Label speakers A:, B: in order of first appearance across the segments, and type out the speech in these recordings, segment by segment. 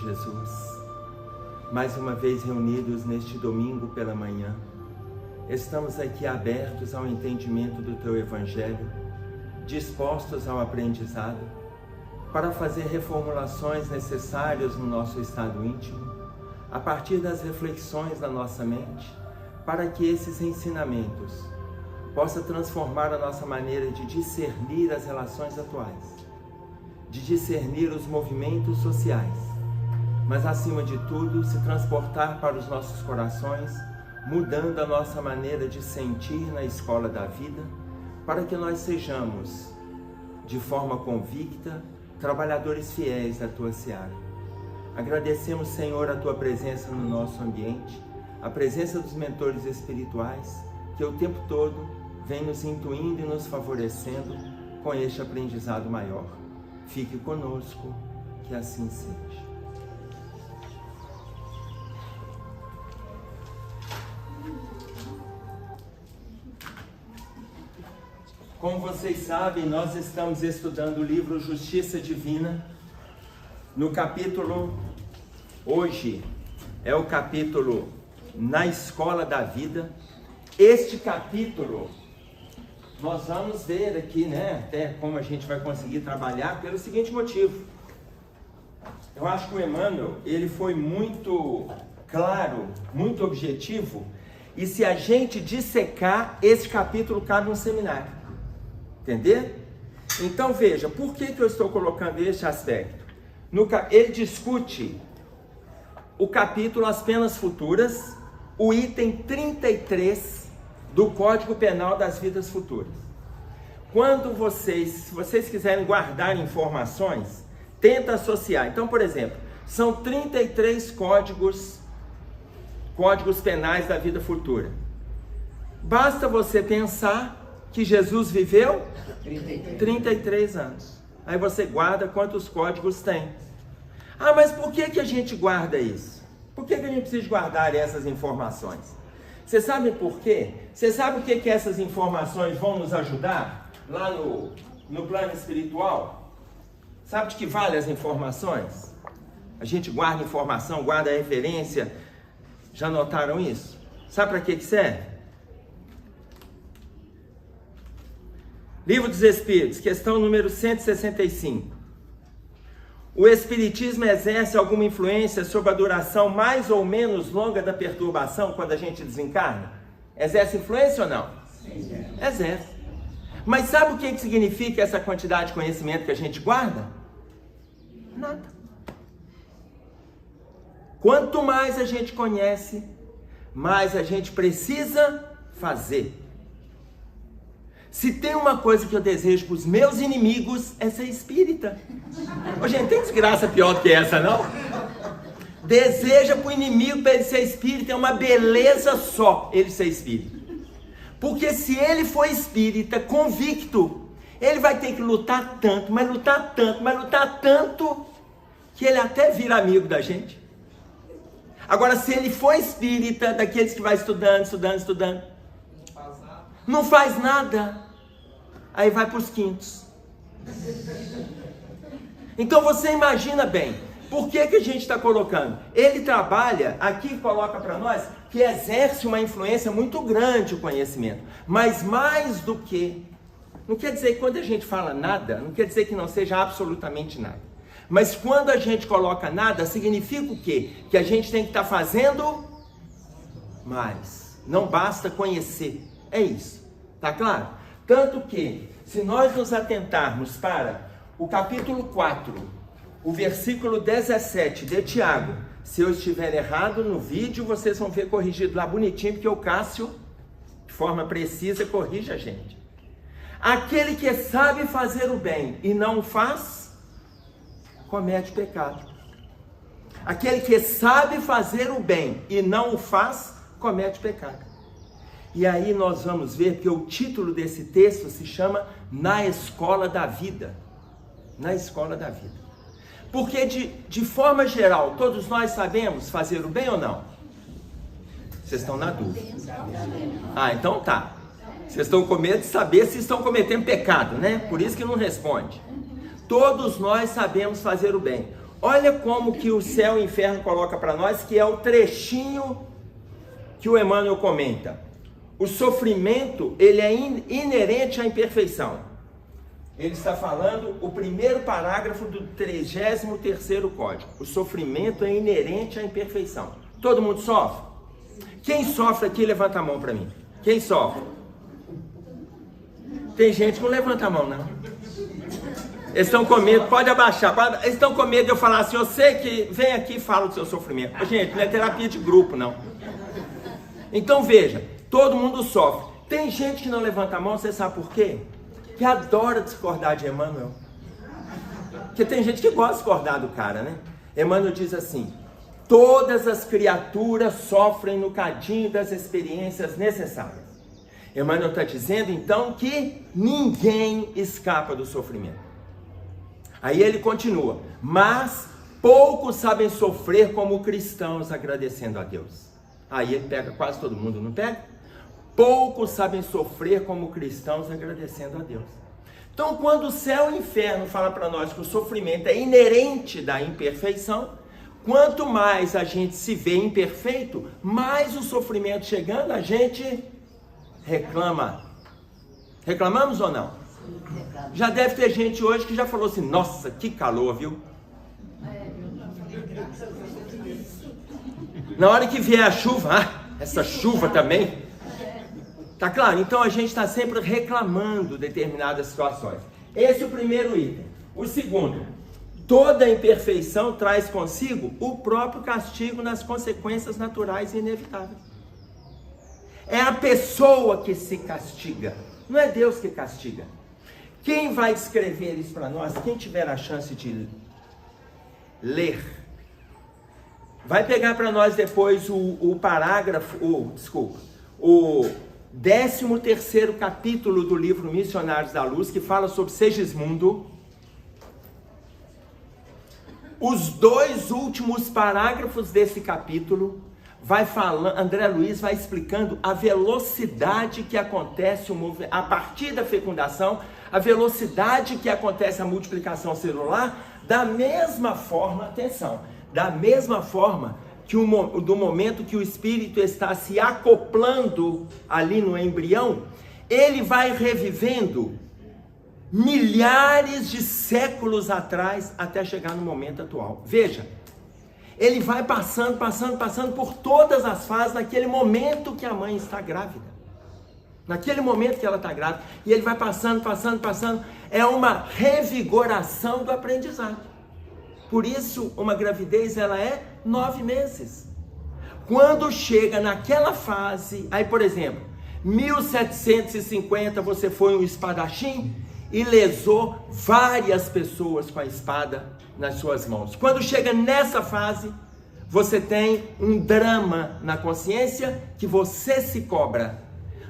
A: Jesus, mais uma vez reunidos neste domingo pela manhã, estamos aqui abertos ao entendimento do Teu Evangelho, dispostos ao aprendizado, para fazer reformulações necessárias no nosso estado íntimo, a partir das reflexões da nossa mente, para que esses ensinamentos possam transformar a nossa maneira de discernir as relações atuais, de discernir os movimentos sociais, mas acima de tudo se transportar para os nossos corações, mudando a nossa maneira de sentir na escola da vida, para que nós sejamos, de forma convicta, trabalhadores fiéis da Tua seara. Agradecemos, Senhor, a Tua presença no nosso ambiente, a presença dos mentores espirituais, que o tempo todo vem nos intuindo e nos favorecendo com este aprendizado maior. Fique conosco, que assim seja. Como vocês sabem, nós estamos estudando o livro Justiça Divina, no capítulo, hoje é o capítulo Na Escola da Vida. Este capítulo, nós vamos ver aqui, até como a gente vai conseguir trabalhar, pelo seguinte motivo. Eu acho que o Emmanuel, ele foi muito claro, muito objetivo, e se a gente dissecar, esse capítulo cabe um seminário. Entender? Então veja, por que eu estou colocando este aspecto? Ele discute o capítulo As Penas Futuras, o item 33 do Código Penal das Vidas Futuras. Quando se vocês quiserem guardar informações, tenta associar. Então, por exemplo, são 33 códigos penais da vida futura. Basta você pensar que Jesus viveu 33 anos. Aí você guarda quantos códigos tem. Ah, mas por que a gente guarda isso? Por que a gente precisa guardar essas informações? Você sabe por quê? Você sabe o que essas informações vão nos ajudar lá no plano espiritual? Sabe de que vale as informações? A gente guarda informação, guarda referência. Já notaram isso? Sabe para que serve? Livro dos Espíritos, questão número 165. O Espiritismo exerce alguma influência sobre a duração mais ou menos longa da perturbação quando a gente desencarna? Exerce influência ou não? Sim. Exerce. Mas sabe o que significa essa quantidade de conhecimento que a gente guarda? Nada. Quanto mais a gente conhece, mais a gente precisa fazer. Se tem uma coisa que eu desejo para os meus inimigos, é ser espírita. Ô, gente, tem desgraça pior do que essa, não? Deseja para o inimigo para ele ser espírita, é uma beleza só ele ser espírita. Porque se ele for espírita convicto, ele vai ter que lutar tanto, mas lutar tanto, mas lutar tanto, que ele até vira amigo da gente. Agora, se ele for espírita, daqueles que vai estudando, não faz nada, aí vai para os quintos. Então você imagina bem, por que a gente está colocando? Ele trabalha, aqui coloca para nós, que exerce uma influência muito grande o conhecimento, mas mais do que, não quer dizer que quando a gente fala nada, não quer dizer que não seja absolutamente nada, mas quando a gente coloca nada, significa o quê? Que a gente tem que estar fazendo mais, não basta conhecer. É isso, tá claro? Tanto que, se nós nos atentarmos para o capítulo 4, o versículo 17 de Tiago, se eu estiver errado no vídeo, vocês vão ver corrigido lá bonitinho, porque o Cássio, de forma precisa, corrige a gente. Aquele que sabe fazer o bem e não o faz, comete pecado. Aquele que sabe fazer o bem e não o faz, comete pecado. E aí nós vamos ver que o título desse texto se chama Na Escola da Vida. Na Escola da Vida. Porque de forma geral, todos nós sabemos fazer o bem ou não? Vocês estão na dúvida. Ah, então tá. Vocês estão com medo de saber se estão cometendo pecado, né? Por isso que não responde. Todos nós sabemos fazer o bem. Olha como que o céu e o inferno coloca para nós, que é o trechinho que o Emmanuel comenta. O sofrimento, ele é inerente à imperfeição. Ele está falando o primeiro parágrafo do 33º Código. O sofrimento é inerente à imperfeição. Todo mundo sofre? Quem sofre aqui, levanta a mão para mim. Quem sofre? Tem gente que não levanta a mão, não. Eles estão com medo, pode abaixar. Eles estão com medo de eu falar assim, eu sei que vem aqui e fala do seu sofrimento. Gente, não é terapia de grupo, não. Então veja, todo mundo sofre. Tem gente que não levanta a mão, você sabe por quê? Que adora discordar de Emmanuel. Porque tem gente que gosta de discordar do cara, né? Emmanuel diz assim: todas as criaturas sofrem no cadinho das experiências necessárias. Emmanuel está dizendo então que ninguém escapa do sofrimento. Aí ele continua: mas poucos sabem sofrer como cristãos agradecendo a Deus. Aí ele pega quase todo mundo, não pega? Poucos sabem sofrer como cristãos agradecendo a Deus. Então, quando o céu e o inferno falam para nós que o sofrimento é inerente da imperfeição, quanto mais a gente se vê imperfeito, mais o sofrimento chegando, a gente reclama. Reclamamos ou não? Já deve ter gente hoje que já falou assim: nossa, que calor, viu? Na hora que vier a chuva, essa chuva também. Tá claro? Então a gente está sempre reclamando determinadas situações. Esse é o primeiro item. O segundo: toda imperfeição traz consigo o próprio castigo nas consequências naturais e inevitáveis. É a pessoa que se castiga, não é Deus que castiga. Quem vai escrever isso para nós, quem tiver a chance de ler, vai pegar para nós depois o 13º capítulo do livro Missionários da Luz, que fala sobre Segismundo. Os 2 últimos parágrafos desse capítulo vai falando, André Luiz vai explicando a velocidade que acontece a partir da fecundação, a velocidade que acontece a multiplicação celular, da mesma forma, atenção, da mesma forma que do momento que o espírito está se acoplando ali no embrião, ele vai revivendo milhares de séculos atrás até chegar no momento atual. Veja, ele vai passando por todas as fases naquele momento que a mãe está grávida. Naquele momento que ela está grávida. E ele vai passando. É uma revigoração do aprendizado. Por isso, uma gravidez, ela é 9 meses. Quando chega naquela fase, aí por exemplo, 1750 você foi um espadachim e lesou várias pessoas com a espada nas suas mãos. Quando chega nessa fase, você tem um drama na consciência que você se cobra.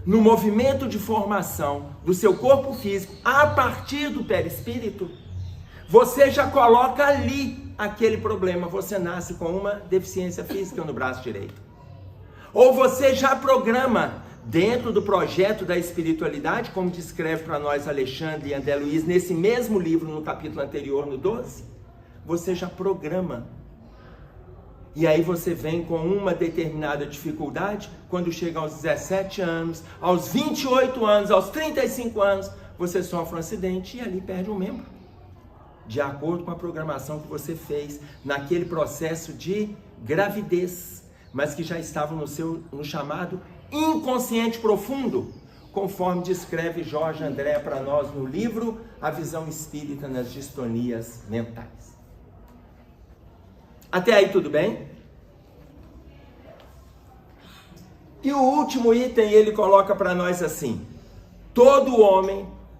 A: No movimento de formação do seu corpo físico, a partir do perispírito, você já coloca ali aquele problema. Você nasce com uma deficiência física no braço direito. Ou você já programa dentro do projeto da espiritualidade, como descreve para nós Alexandre e André Luiz, nesse mesmo livro, no capítulo anterior, no 12, você já programa. E aí você vem com uma determinada dificuldade, quando chega aos 17 anos, aos 28 anos, aos 35 anos, você sofre um acidente e ali perde um membro. De acordo com a programação que você fez naquele processo de gravidez, mas que já estava no chamado inconsciente profundo, conforme descreve Jorge André para nós no livro A Visão Espírita nas Distonias Mentais. Até aí tudo bem? E o último item ele coloca para nós assim: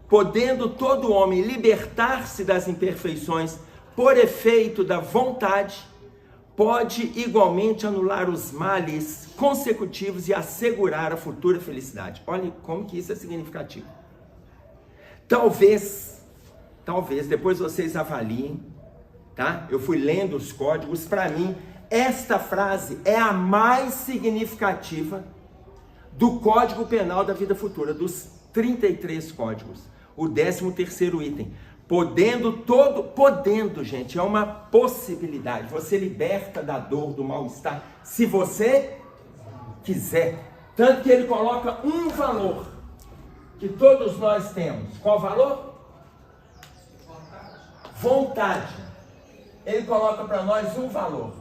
A: podendo todo homem libertar-se das imperfeições por efeito da vontade, pode igualmente anular os males consecutivos e assegurar a futura felicidade. Olha como que isso é significativo. Talvez, depois vocês avaliem, tá? Eu fui lendo os códigos, para mim, esta frase é a mais significativa do Código Penal da Vida Futura, dos 33 códigos. O 13º item. Podendo, gente, é uma possibilidade. Você liberta da dor, do mal-estar, se você quiser. Tanto que ele coloca um valor que todos nós temos. Qual valor? Vontade. Ele coloca para nós um valor.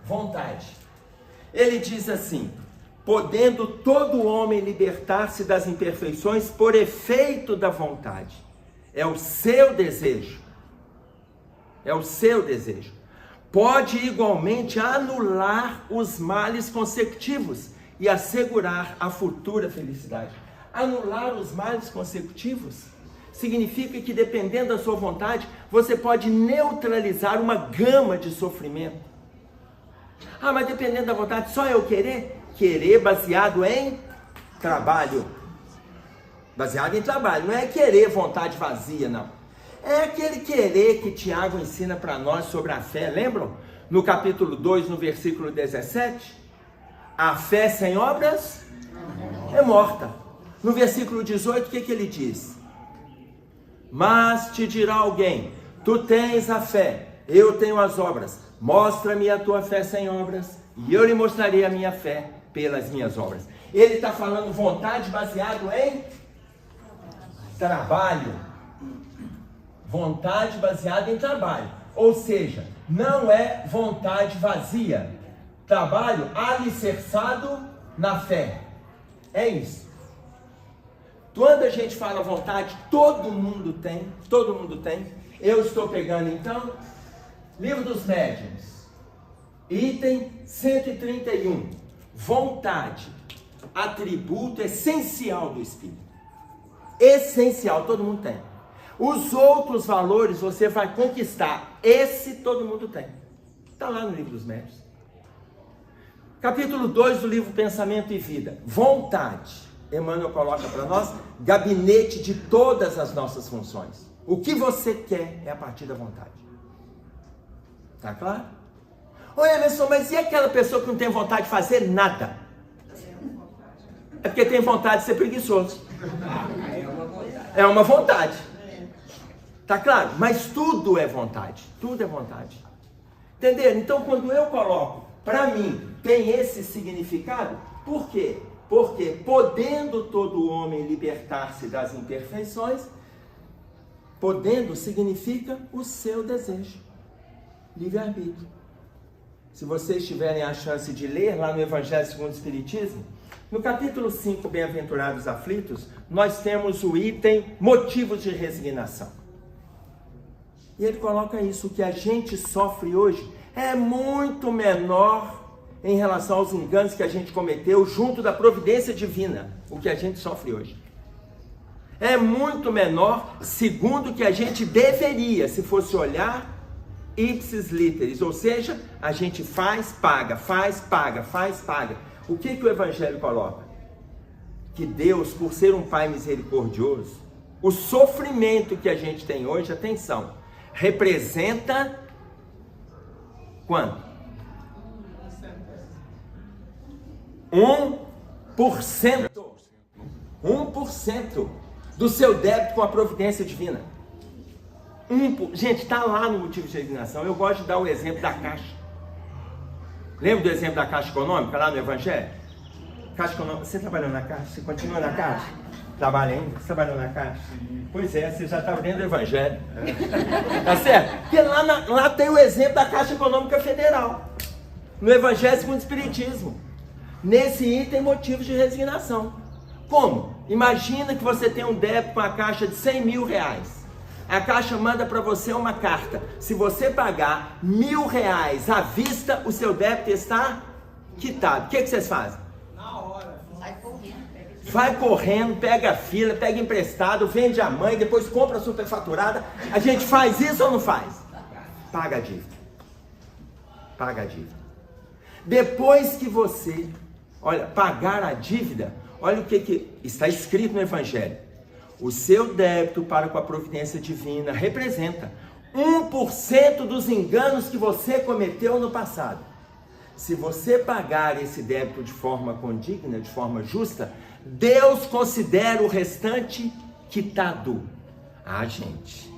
A: Vontade. Ele diz assim: podendo todo homem libertar-se das imperfeições por efeito da vontade. É o seu desejo. É o seu desejo. Pode igualmente anular os males consecutivos e assegurar a futura felicidade. Anular os males consecutivos significa que, dependendo da sua vontade, você pode neutralizar uma gama de sofrimento. Ah, mas dependendo da vontade, só eu querer? Querer baseado em trabalho. Baseado em trabalho, não é querer vontade vazia, não. É aquele querer que Tiago ensina para nós sobre a fé, lembram? No capítulo 2, no versículo 17, a fé sem obras é morta. No versículo 18, o que ele diz? Mas te dirá alguém, tu tens a fé, eu tenho as obras, mostra-me a tua fé sem obras, e eu lhe mostrarei a minha fé pelas minhas obras. Ele está falando vontade baseado em trabalho. Vontade baseada em trabalho. Ou seja, não é vontade vazia. Trabalho alicerçado na fé. É isso. Quando a gente fala vontade, todo mundo tem. Todo mundo tem. Eu estou pegando então, Livro dos Médiuns, item 131. Vontade, atributo essencial do Espírito. Essencial, todo mundo tem. Os outros valores você vai conquistar. Esse todo mundo tem. Está lá no Livro dos Médiuns. Capítulo 2 do livro Pensamento e Vida. Vontade. Emmanuel coloca para nós, gabinete de todas as nossas funções. O que você quer é a partir da vontade. Tá claro? Oi, Emerson, mas e aquela pessoa que não tem vontade de fazer nada? É porque tem vontade de ser preguiçoso. É uma vontade. Tá claro? Mas tudo é vontade. Tudo é vontade. Entenderam? Então, quando eu coloco, para mim, tem esse significado, por quê? Porque podendo todo homem libertar-se das imperfeições, podendo significa o seu desejo. Livre-arbítrio. Se vocês tiverem a chance de ler lá no Evangelho segundo o Espiritismo, no capítulo 5, Bem-aventurados aflitos, nós temos o item motivos de resignação. E ele coloca isso, o que a gente sofre hoje é muito menor em relação aos enganos que a gente cometeu junto da providência divina, o que a gente sofre hoje. É muito menor, segundo o que a gente deveria, se fosse olhar ipsis literis, ou seja, a gente faz, paga, faz, paga, faz, paga. O que o Evangelho coloca? Que Deus, por ser um Pai misericordioso, o sofrimento que a gente tem hoje, atenção, representa quanto? 1%. 1% do seu débito com a providência divina. Gente, está lá no motivo de resignação. Eu gosto de dar o exemplo da Caixa. Lembra do exemplo da Caixa Econômica lá no Evangelho? Caixa Econômica, você trabalhou na Caixa? Você continua na Caixa? Trabalha ainda? Você trabalhou na Caixa? Pois é, você já estava dentro do Evangelho. Tá certo? Porque lá tem o exemplo da Caixa Econômica Federal. No Evangelho segundo o Espiritismo. Nesse item, motivos de resignação. Como? Imagina que você tem um débito com a Caixa de 100 mil reais. A Caixa manda para você uma carta. Se você pagar R$1.000 à vista, o seu débito está quitado. O que vocês fazem?
B: Na hora.
A: Vai correndo, pega a fila, pega emprestado, vende a mãe, depois compra a superfaturada. A gente faz isso ou não faz? Paga a dívida. Paga a dívida. Depois que você, pagar a dívida, olha o que está escrito no Evangelho. O seu débito para com a providência divina representa 1% dos enganos que você cometeu no passado. Se você pagar esse débito de forma condigna, de forma justa, Deus considera o restante quitado. Ah, gente.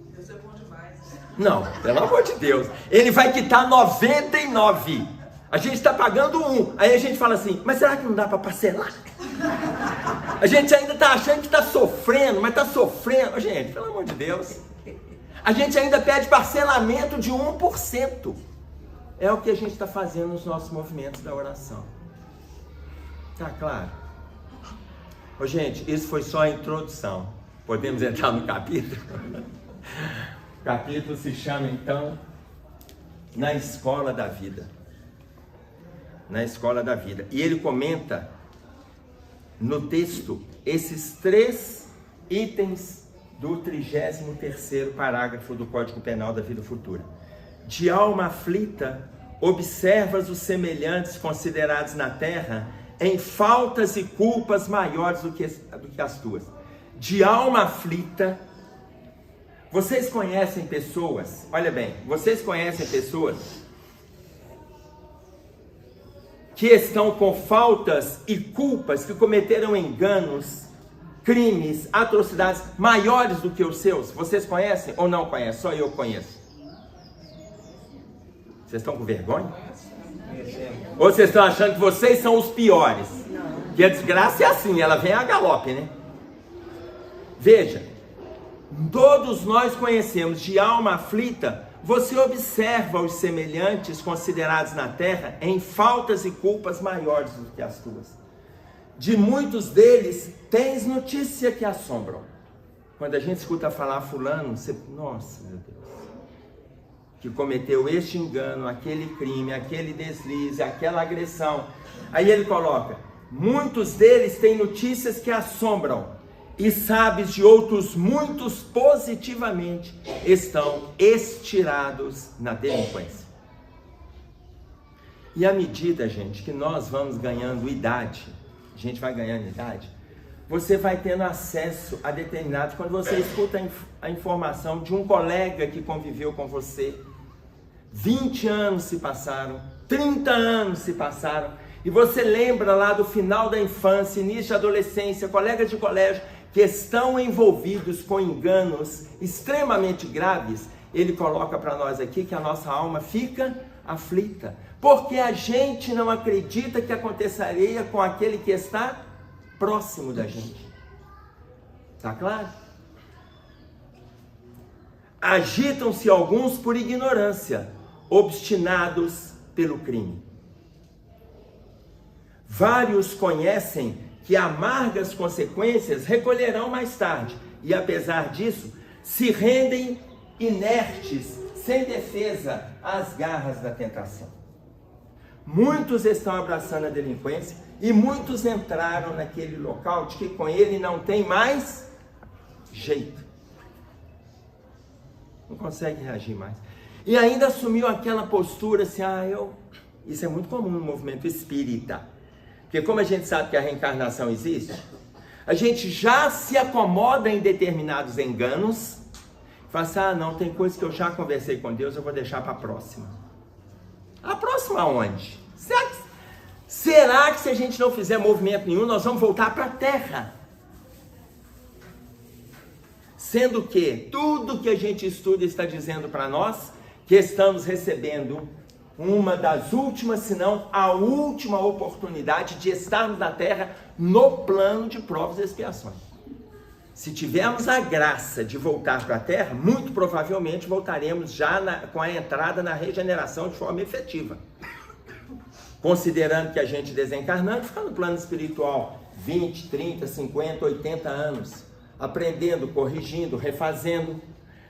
B: Deus é bom demais, né?
A: Não, pelo amor de Deus. Ele vai quitar 99. A gente está pagando 1. Aí a gente fala assim, mas será que não dá para parcelar? A gente ainda está achando que está sofrendo, mas está sofrendo. Gente, pelo amor de Deus. A gente ainda pede parcelamento de 1%. É o que a gente está fazendo nos nossos movimentos da oração. Tá claro? Ô, gente, isso foi só a introdução. Podemos entrar no capítulo? O capítulo se chama, então, Na Escola da Vida. Na Escola da Vida. E ele comenta no texto esses 3 itens do 33º parágrafo do Código Penal da Vida Futura. De alma aflita, observas os semelhantes considerados na terra em faltas e culpas maiores do que as tuas. De alma aflita, vocês conhecem pessoas, olha bem, vocês conhecem pessoas que estão com faltas e culpas, que cometeram enganos, crimes, atrocidades maiores do que os seus? Vocês conhecem ou não conhecem? Só eu conheço. Vocês estão com vergonha? Ou vocês estão achando que vocês são os piores? Não. Que a desgraça é assim, ela vem a galope, né? Veja, todos nós conhecemos. De alma aflita, você observa os semelhantes considerados na terra em faltas e culpas maiores do que as tuas. De muitos deles tens notícia que assombram. Quando a gente escuta falar fulano, você, nossa, meu Deus, que cometeu este engano, aquele crime, aquele deslize, aquela agressão. Aí ele coloca, muitos deles têm notícias que assombram, e sabes de outros muitos positivamente estão estirados na delinquência. E à medida, gente, que nós vamos ganhando idade, a gente vai ganhando idade, você vai tendo acesso a determinados, quando você escuta a informação de um colega que conviveu com você, 20 anos se passaram, 30 anos se passaram, e você lembra lá do final da infância, início da adolescência, colegas de colégio, que estão envolvidos com enganos extremamente graves. Ele coloca para nós aqui que a nossa alma fica aflita, porque a gente não acredita que aconteceria com aquele que está próximo da gente. Tá claro? Agitam-se alguns por ignorância, obstinados pelo crime. Vários conhecem que amargas consequências recolherão mais tarde, e apesar disso, se rendem inertes, sem defesa, às garras da tentação. Muitos estão abraçando a delinquência, e muitos entraram naquele local de que com ele não tem mais jeito. Não consegue reagir mais. E ainda assumiu aquela postura assim, isso é muito comum no movimento espírita. Porque como a gente sabe que a reencarnação existe, a gente já se acomoda em determinados enganos, fala assim, não, tem coisa que eu já conversei com Deus, eu vou deixar para a próxima. A próxima onde? Será que se a gente não fizer movimento nenhum, nós vamos voltar para a Terra? Sendo que tudo que a gente estuda está dizendo para nós que estamos recebendo uma das últimas, se não a última oportunidade de estarmos na Terra no plano de provas e expiações. Se tivermos a graça de voltar para a Terra, muito provavelmente voltaremos já com a entrada na regeneração de forma efetiva. Considerando que a gente desencarnando fica no plano espiritual 20, 30, 50, 80 anos, aprendendo, corrigindo, refazendo,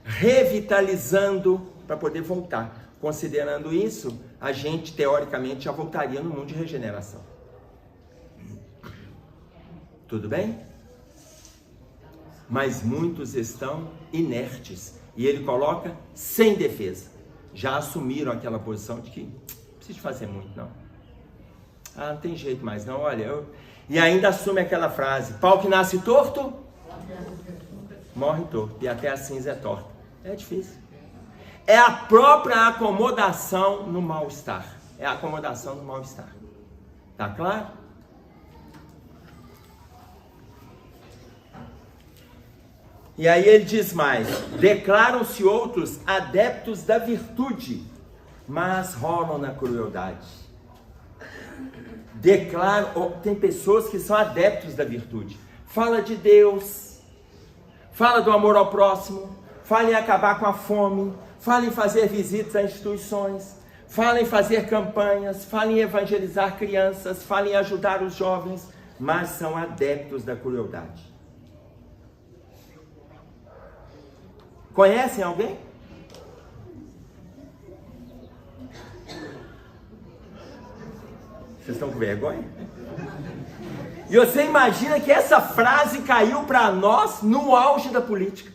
A: revitalizando para poder voltar. Considerando isso, a gente teoricamente já voltaria no mundo de regeneração. Tudo bem? Mas muitos estão inertes. E ele coloca sem defesa. Já assumiram aquela posição de que não precisa fazer muito, não. Não tem jeito mais, não. Olha, E ainda assume aquela frase, pau que nasce torto, morre torto. E até a cinza é torta. É difícil. É a própria acomodação no mal-estar. É a acomodação no mal-estar. Tá claro? E aí ele diz mais: declaram-se outros adeptos da virtude, mas rolam na crueldade. Tem pessoas que são adeptos da virtude. Fala de Deus, fala do amor ao próximo, fala em acabar com a fome, fala em fazer visitas a instituições, fala em fazer campanhas, fala em evangelizar crianças, fala em ajudar os jovens, mas são adeptos da crueldade. Conhecem alguém? Vocês estão com vergonha? E você imagina que essa frase caiu para nós no auge da política.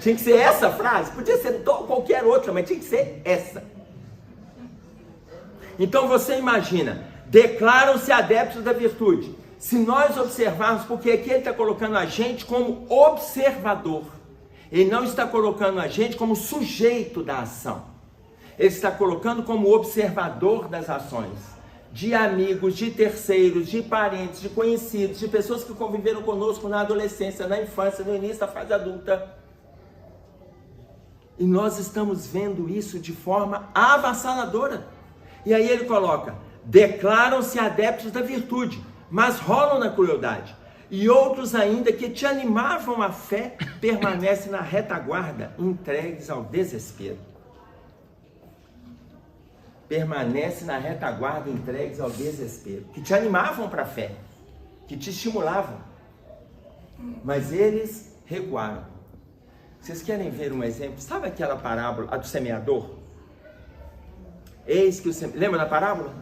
A: Tinha que ser essa frase? Podia ser qualquer outra, mas tinha que ser essa. Então você imagina, declaram-se adeptos da virtude. Se nós observarmos, porque aqui ele está colocando a gente como observador. Ele não está colocando a gente como sujeito da ação. Ele está colocando como observador das ações. De amigos, de terceiros, de parentes, de conhecidos, de pessoas que conviveram conosco na adolescência, na infância, no início da fase adulta. E nós estamos vendo isso de forma avassaladora. E aí ele coloca: declaram-se adeptos da virtude, mas rolam na crueldade. E outros ainda que te animavam a fé, permanecem na retaguarda, entregues ao desespero. Permanece na retaguarda, entregues ao desespero. Que te animavam para a fé, que te estimulavam. Mas eles recuaram. Vocês querem ver um exemplo? Sabe aquela parábola, a do semeador? Eis que o semeador... Lembra da parábola?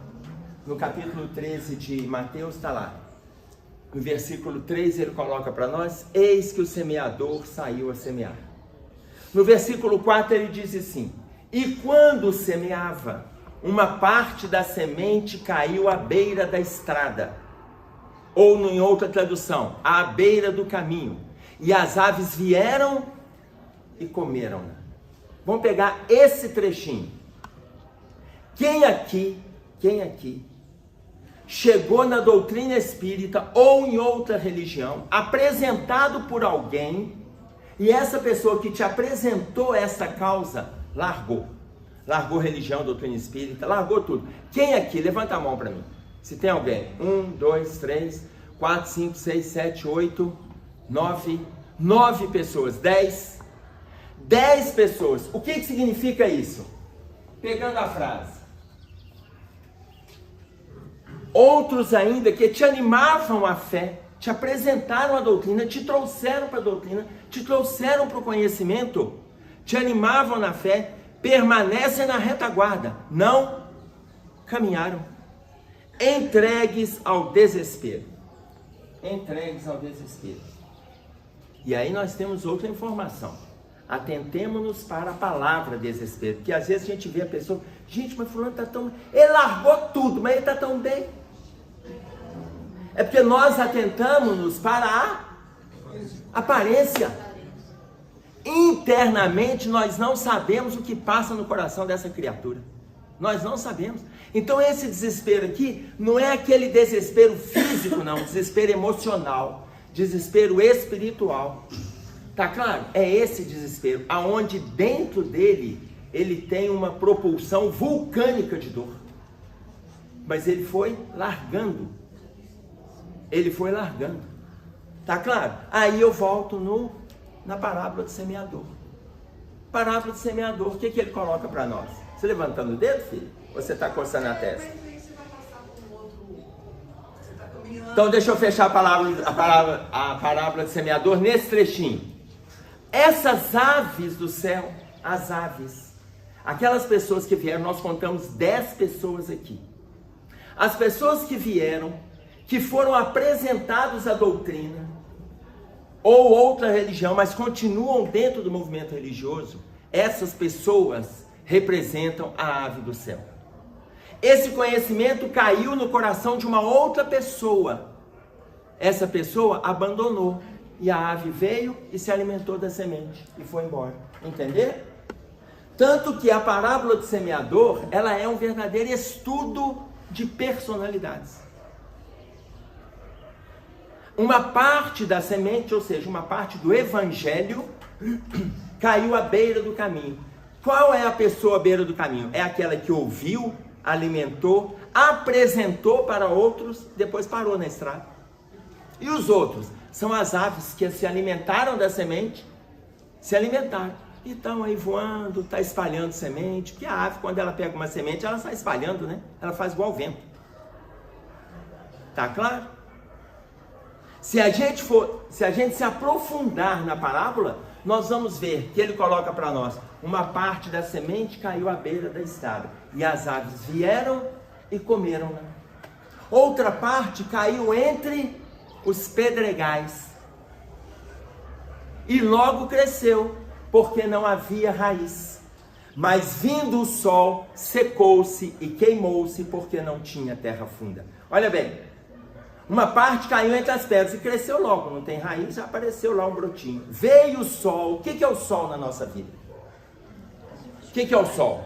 A: No capítulo 13 de Mateus está lá. No versículo 3 ele coloca para nós: eis que o semeador saiu a semear. No versículo 4 ele diz assim: e quando semeava, uma parte da semente caiu à beira da estrada, ou em outra tradução, à beira do caminho, e as aves vieram e comeram-na. Vamos pegar esse trechinho. Quem aqui chegou na doutrina espírita ou em outra religião, apresentado por alguém, e essa pessoa que te apresentou essa causa largou religião, doutrina espírita, largou tudo? Quem aqui? Levanta a mão para mim. Se tem alguém. 1, 2, 3, 4, 5, 6, 7, 8, 9 pessoas. 10 pessoas. O que significa isso? Pegando a frase: outros ainda que te animavam a fé, te apresentaram a doutrina, te trouxeram para a doutrina, te trouxeram para o conhecimento, te animavam na fé, permanecem na retaguarda, não caminharam, entregues ao desespero. Entregues ao desespero. E aí nós temos outra informação. Atentemos-nos para a palavra desespero, porque às vezes a gente vê a pessoa: gente, mas fulano está tão... ele largou tudo, mas ele está tão bem. É porque nós atentamos-nos para a aparência. Internamente nós não sabemos o que passa no coração dessa criatura. Nós não sabemos. Então esse desespero aqui não é aquele desespero físico, não. Desespero emocional, desespero espiritual. Tá claro? É esse desespero, aonde dentro dele ele tem uma propulsão vulcânica de dor. Mas ele foi largando. Tá claro? Aí eu volto na parábola do semeador. Parábola do semeador, o que ele coloca para nós? Você levantando o dedo, filho? Ou você está coçando a testa? Então deixa eu fechar a parábola do semeador nesse trechinho. Essas aves do céu, as aves, aquelas pessoas que vieram, nós contamos 10 pessoas aqui. As pessoas que vieram, que foram apresentados à doutrina, ou outra religião, mas continuam dentro do movimento religioso, essas pessoas representam a ave do céu. Esse conhecimento caiu no coração de uma outra pessoa. Essa pessoa abandonou. E a ave veio e se alimentou da semente e foi embora. Entender? Tanto que a parábola do semeador, ela é um verdadeiro estudo de personalidades. uma parte da semente, ou seja, uma parte do evangelho, caiu à beira do caminho. Qual é a pessoa à beira do caminho? É aquela que ouviu, alimentou, apresentou para outros, depois parou na estrada. E os outros? São as aves que se alimentaram da semente, se alimentaram. E estão aí voando, está espalhando semente, porque a ave, quando ela pega uma semente, ela sai espalhando, né? Ela faz igual o vento. Tá claro? Se a gente se aprofundar na parábola, nós vamos ver que ele coloca para nós, uma parte da semente caiu à beira da estrada, e as aves vieram e comeram-na. Outra parte caiu entre os pedregais, e logo cresceu, porque não havia raiz. Mas vindo o sol, secou-se e queimou-se, porque não tinha terra funda. Olha bem, uma parte caiu entre as pedras e cresceu logo, não tem raiz, já apareceu lá um brotinho. Veio o sol. O que é o sol na nossa vida? O que é o sol?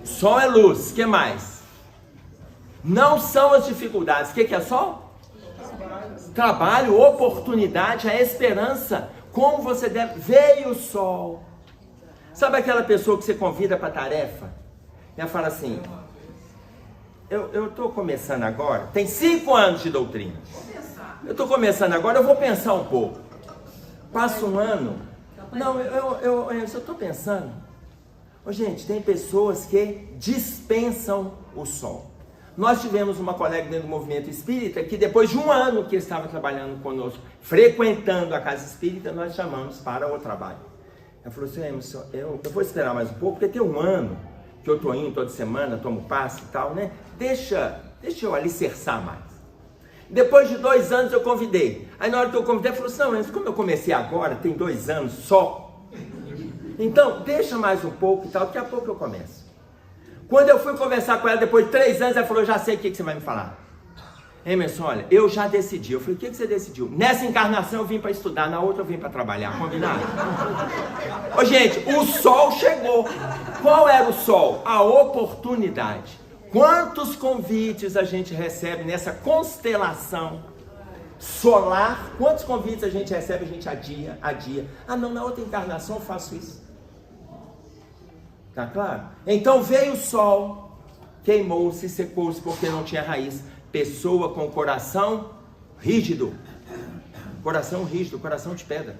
A: Sol é luz, o que mais? Não são as dificuldades. O que é sol? Trabalho, oportunidade, a esperança. Como você deve... Veio o sol. Sabe aquela pessoa que você convida para tarefa? E ela fala assim... Eu estou começando agora, tem 5 anos de doutrina. Eu estou começando agora, eu vou pensar um pouco. Passa um ano. Não, eu estou pensando. Gente, tem pessoas que dispensam o sol. Nós tivemos uma colega dentro do movimento espírita que depois de um ano que estava trabalhando conosco, frequentando a casa espírita, nós chamamos para o trabalho. Ela falou assim, Emerson, eu vou esperar mais um pouco, porque tem um ano que eu estou indo toda semana, tomo passe e tal, né? Deixa eu alicerçar mais. Depois de 2 anos eu convidei. Aí na hora que eu convidei, ela falou assim, não, mas como eu comecei agora, tem 2 anos só. Então, deixa mais um pouco e tal, daqui a pouco eu começo. Quando eu fui conversar com ela depois de 3 anos, ela falou, já sei o que você vai me falar. Emerson, olha, eu já decidi. Eu falei, o que você decidiu? Nessa encarnação eu vim para estudar, na outra eu vim para trabalhar, combinado? Gente, o sol chegou. Qual era o sol? A oportunidade. Quantos convites a gente recebe nessa constelação solar? Quantos convites a gente recebe, a gente adia. Ah não, na outra encarnação eu faço isso. Tá claro? Então veio o sol, queimou-se, secou-se porque não tinha raiz. Pessoa com coração rígido. Coração rígido, coração de pedra.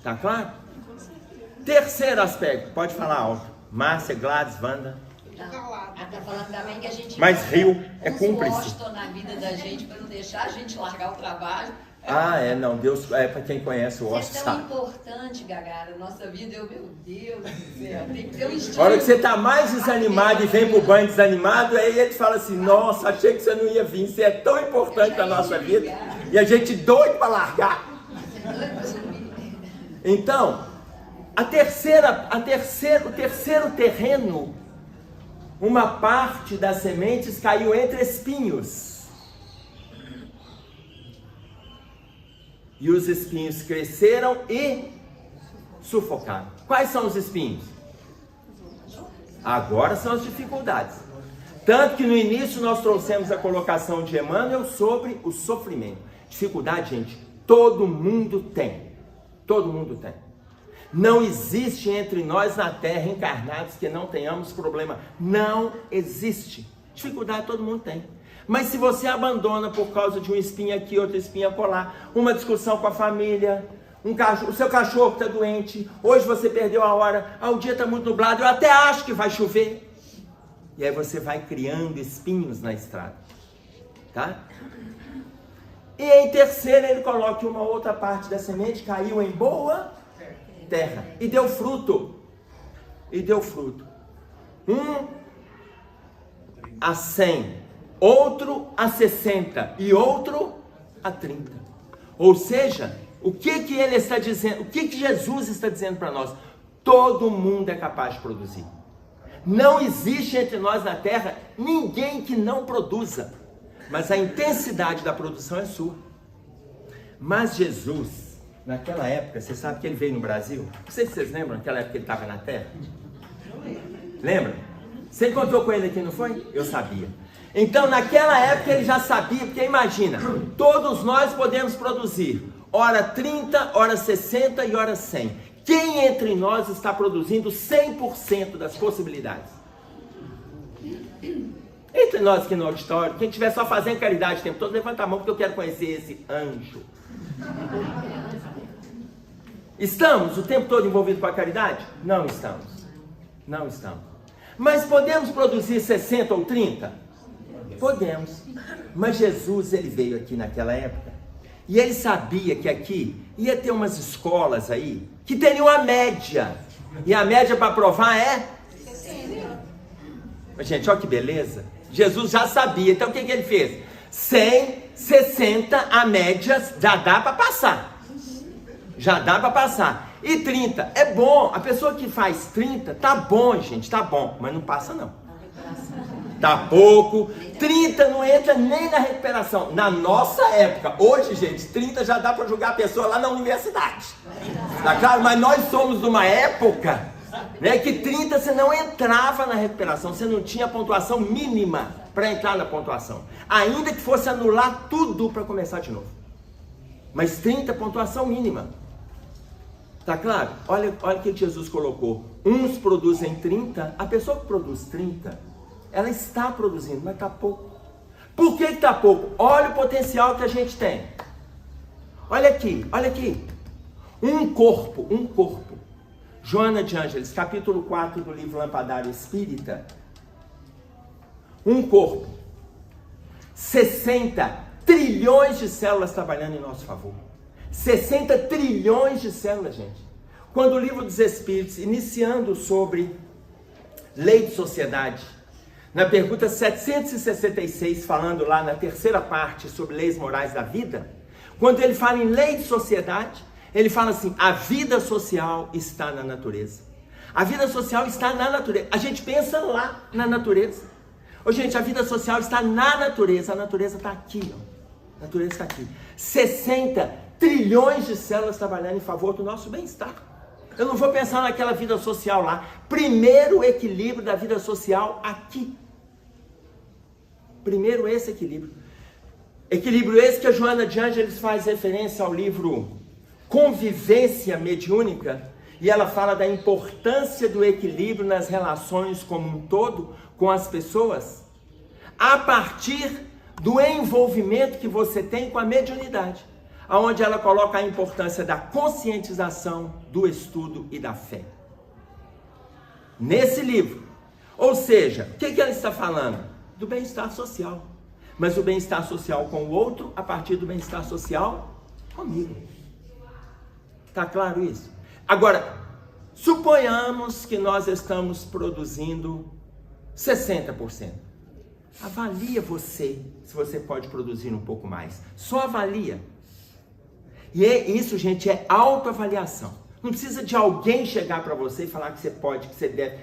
A: Tá claro? Terceiro aspecto, pode falar alto. Márcia, Gladys, Wanda.
C: Tá falando também que a gente...
A: Mas rio é cúmplice.
C: Gostam na vida da gente para não deixar a gente largar o trabalho.
A: Não, Deus, para quem conhece o Osto,
C: é tão
A: sabe.
C: importante, Gagara, nossa vida, meu Deus do céu, tem que ter um estilo.
A: A hora que você tá mais desanimado e vem pro banho desanimado, aí ele fala assim, nossa, achei que você não ia vir, você é tão importante na nossa vida, e a gente doido para largar. Então, o terceiro terreno, uma parte das sementes caiu entre espinhos. E os espinhos cresceram e sufocaram. Quais são os espinhos? Agora são as dificuldades. Tanto que no início nós trouxemos a colocação de Emmanuel sobre o sofrimento. Dificuldade, gente, todo mundo tem. Todo mundo tem. Não existe entre nós na Terra encarnados que não tenhamos problema. Não existe. Dificuldade todo mundo tem. Mas se você abandona por causa de um espinho aqui, outro espinho acolá, uma discussão com a família, o seu cachorro está doente, hoje você perdeu a hora, o dia está muito nublado, eu até acho que vai chover. E aí você vai criando espinhos na estrada. Tá? E em terceiro ele coloca uma outra parte da semente, caiu em boa terra e deu fruto. E deu fruto. 1 a 100. Outro a 60 e outro a 30. Ou seja, o que ele está dizendo? O que Jesus está dizendo para nós? Todo mundo é capaz de produzir. Não existe entre nós na Terra ninguém que não produza. Mas a intensidade da produção é sua. Mas Jesus, naquela época, você sabe que ele veio no Brasil? Não sei se vocês lembram, naquela época que ele estava na Terra. Lembra? Você encontrou com ele aqui, não foi? Eu sabia. Então, naquela época ele já sabia, porque imagina, todos nós podemos produzir, ora 30, ora 60 e ora 100. Quem entre nós está produzindo 100% das possibilidades? Entre nós aqui no auditório, quem estiver só fazendo caridade o tempo todo, levanta a mão porque eu quero conhecer esse anjo. Estamos o tempo todo envolvidos com a caridade? Não estamos. Não estamos. Mas podemos produzir 60 ou 30? Podemos. Mas Jesus, ele veio aqui naquela época e ele sabia que aqui ia ter umas escolas aí que teriam a média. E a média para provar é 60. Gente, olha que beleza. Jesus já sabia. Então o que ele fez? 100, 60, a média já dá para passar. Já dá para passar. E 30, é bom. A pessoa que faz 30, tá bom, gente, tá bom. Mas não passa não. Tá pouco. 30 não entra nem na recuperação. Na nossa época, hoje, gente, 30 já dá para julgar a pessoa lá na universidade. Tá claro? Mas nós somos de uma época, né, que 30 você não entrava na recuperação. Você não tinha pontuação mínima para entrar na pontuação. Ainda que fosse anular tudo para começar de novo. Mas 30 pontuação mínima. Tá claro? Olha o que Jesus colocou. Uns produzem 30, a pessoa que produz 30, ela está produzindo, mas está pouco. Por que está pouco? Olha o potencial que a gente tem. Olha aqui, olha aqui. Um corpo. Joana de Ângeles, capítulo 4 do livro Lampadário Espírita. Um corpo. 60 trilhões de células trabalhando em nosso favor. 60 trilhões de células, gente. Quando o livro dos Espíritos, iniciando sobre lei de sociedade, na pergunta 766, falando lá na terceira parte sobre leis morais da vida, quando ele fala em lei de sociedade, ele fala assim: a vida social está na natureza. A vida social está na natureza. A gente pensa lá na natureza. Ô, gente, a vida social está na natureza. A natureza está aqui, ó. A natureza está aqui. 60 trilhões de células trabalhando em favor do nosso bem-estar. Eu não vou pensar naquela vida social lá. Primeiro o equilíbrio da vida social aqui. Primeiro esse equilíbrio. Equilíbrio esse que a Joana de Ângeles faz referência ao livro Convivência Mediúnica. E ela fala da importância do equilíbrio nas relações como um todo com as pessoas. A partir do envolvimento que você tem com a mediunidade. Onde ela coloca a importância da conscientização, do estudo e da fé. Nesse livro. Ou seja, o que ela está falando? Do bem-estar social. Mas o bem-estar social com o outro, a partir do bem-estar social comigo. Tá claro isso? Agora, suponhamos que nós estamos produzindo 60%. Avalia você, se você pode produzir um pouco mais. Só avalia. E isso, gente, é autoavaliação. Não precisa de alguém chegar para você e falar que você pode, que você deve.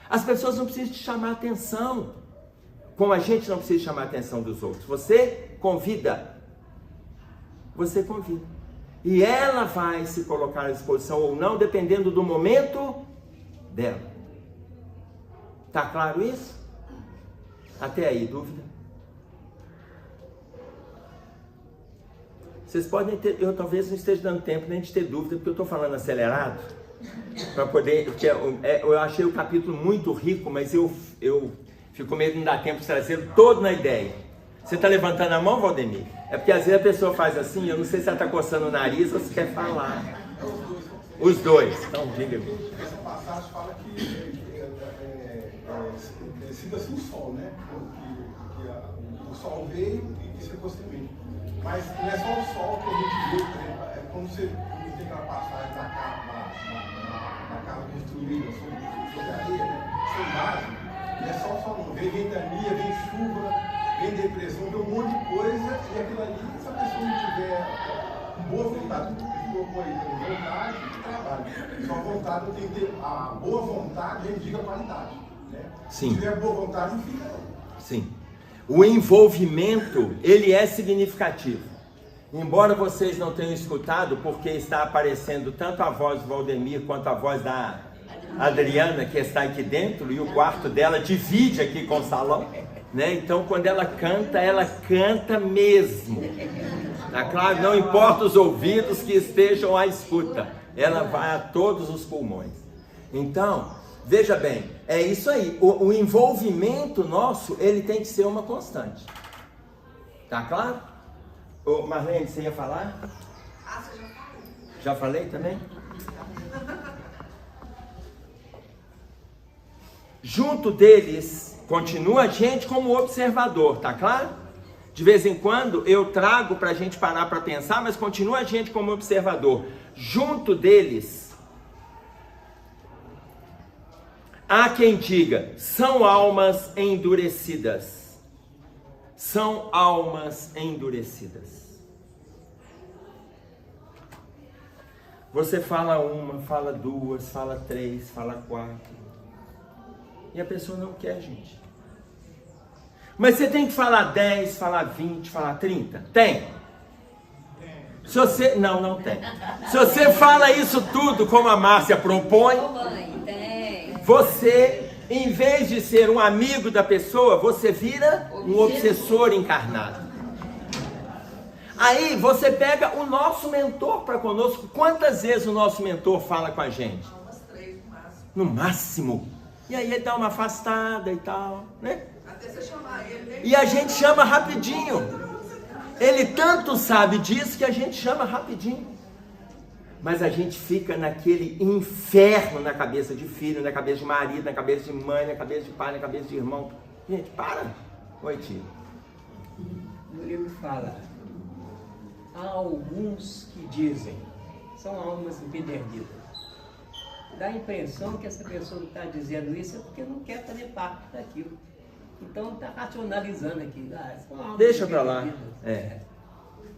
A: As pessoas não precisam te chamar a atenção, como a gente não precisa chamar a atenção dos outros. Você convida. Você convida. E ela vai se colocar à disposição ou não, dependendo do momento dela. Tá claro isso? Até aí, dúvida? Vocês podem ter, eu talvez não esteja dando tempo nem de ter dúvida, porque eu estou falando acelerado, para poder, eu achei o capítulo muito rico, mas eu fico com medo de não dar tempo de trazer todo na ideia. Você está levantando a mão, Valdemir? É porque às vezes a pessoa faz assim, eu não sei se ela está coçando o nariz ou se quer falar. Os dois. Então, diga-me.
D: Essa passagem fala que siga-se o sol, né? Que o sol veio e que se construiu. Mas não é só o sol que a gente vê, por exemplo, é como você tem aquela passagem da casa construída sobre areia, né? Sem base, não é só o sol, não. Vem ventania, vem chuva, vem depressão, vem um monte de coisa, e aquilo ali, se a pessoa não tiver boa vontade, colocou aí, vontade e trabalho. Só vontade, eu tenho que ter a boa vontade, a gente diga qualidade, né?
A: Sim.
D: Se tiver boa vontade, não fica não.
A: Sim. O envolvimento, ele é significativo. Embora vocês não tenham escutado, porque está aparecendo tanto a voz do Valdemir quanto a voz da Adriana, que está aqui dentro, e o quarto dela divide aqui com o salão. né? Então, quando ela canta mesmo. Tá claro? Não importa os ouvidos que estejam à escuta, ela vai a todos os pulmões. Então, veja bem, é isso aí. O envolvimento nosso, ele tem que ser uma constante. Tá claro? Ô, Marlene, você ia falar?
B: Ah, você já falou.
A: Já falei também? Junto deles, continua a gente como observador, tá claro? De vez em quando eu trago para a gente parar para pensar, mas continua a gente como observador. Junto deles, há quem diga, são almas endurecidas. São almas endurecidas. Você fala uma, fala duas, fala três, fala quatro. E a pessoa não quer, gente. Mas você tem que falar 10, falar 20, falar 30? Tem. Se você... Não tem. Se você fala isso tudo, como a Márcia propõe, você, em vez de ser um amigo da pessoa, você vira um obsessor encarnado. Aí você pega o nosso mentor para conosco. Quantas vezes o nosso mentor fala com a gente?
B: Umas 3 no máximo.
A: No máximo. E aí ele dá uma afastada e tal, né?
B: Até você chamar ele.
A: E a gente chama rapidinho. Ele tanto sabe disso que a gente chama rapidinho. Mas a gente fica naquele inferno na cabeça de filho, na cabeça de marido, na cabeça de mãe, na cabeça de pai, na cabeça de irmão. Gente, para. Oi, tio.
E: No livro fala, há alguns que dizem, são almas empedernidas. Dá a impressão que essa pessoa que está dizendo isso é porque não quer fazer parte daquilo. Então está racionalizando aqui.
A: Deixa para lá. É.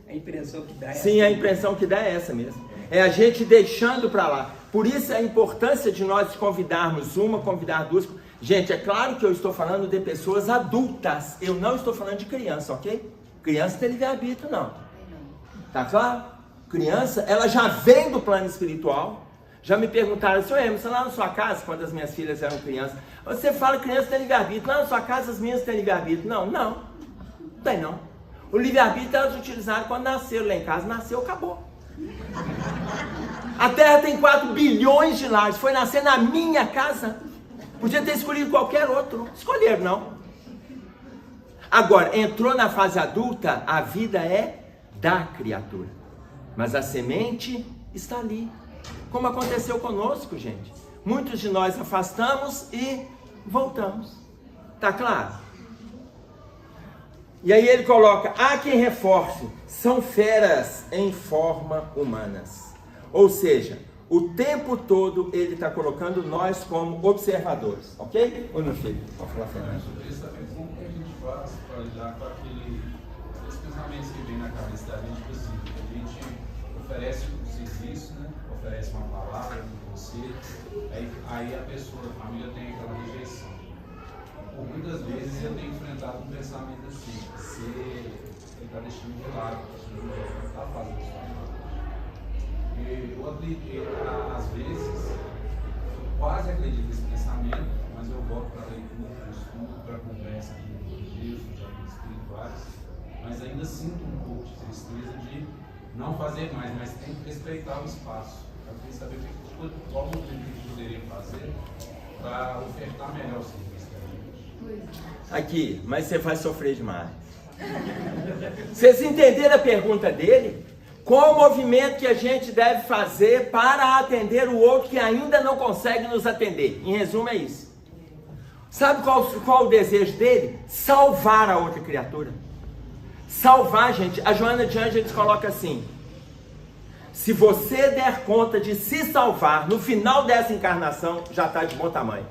E: A impressão que dá é
A: Sim,
E: essa.
A: a impressão que dá é essa mesmo. É a gente deixando para lá. Por isso a importância de nós convidarmos uma, convidar duas. Gente, é claro que eu estou falando de pessoas adultas. Eu não estou falando de criança, ok? Criança tem livre-arbítrio, não. Tá claro? Criança, ela já vem do plano espiritual. Já me perguntaram, senhor Emerson, lá na sua casa, quando as minhas filhas eram crianças, você fala que criança tem livre-arbítrio, lá na sua casa as minhas têm livre-arbítrio. Não tem não. O livre-arbítrio elas utilizaram quando nasceram lá em casa, nasceu, acabou. A Terra tem 4 bilhões de lares, foi nascer na minha casa, podia ter escolhido qualquer outro, escolheram não. Agora, entrou na fase adulta, a vida é da criatura, mas a semente está ali. Como aconteceu conosco, gente. Muitos de nós afastamos e voltamos. Tá claro? E aí ele coloca, há quem reforce, são feras em forma humanas. Ou seja, o tempo todo ele está colocando nós como observadores. Ok? Ou não, filho? Pode falar, Fernando.
F: Como que a gente faz para lidar com aqueles pensamentos que vem na cabeça da gente, tipo assim, a gente oferece um serviço, né? Oferece uma palavra, um conselho, aí a pessoa, a família tem aquela rejeição. Por muitas vezes eu tenho enfrentado um pensamento assim, ele está deixando de lado, não está fazendo isso. Eu apliquei, às vezes, eu quase acredito nesse pensamento, mas eu volto para a leitura, para o estudo, para a conversa com Deus, com os amigos espirituais, mas ainda sinto um pouco de tristeza de não fazer mais, mas tem que respeitar o espaço. Eu queria saber qual o que a gente poderia fazer para ofertar melhor o serviço da gente.
A: Aqui, mas você vai sofrer demais. Vocês entenderam a pergunta dele? Qual o movimento que a gente deve fazer para atender o outro que ainda não consegue nos atender? Em resumo é isso. Sabe qual o desejo dele? Salvar a outra criatura. Salvar, gente. A Joana de Ângeles coloca assim: se você der conta de se salvar no final dessa encarnação, já está de bom tamanho.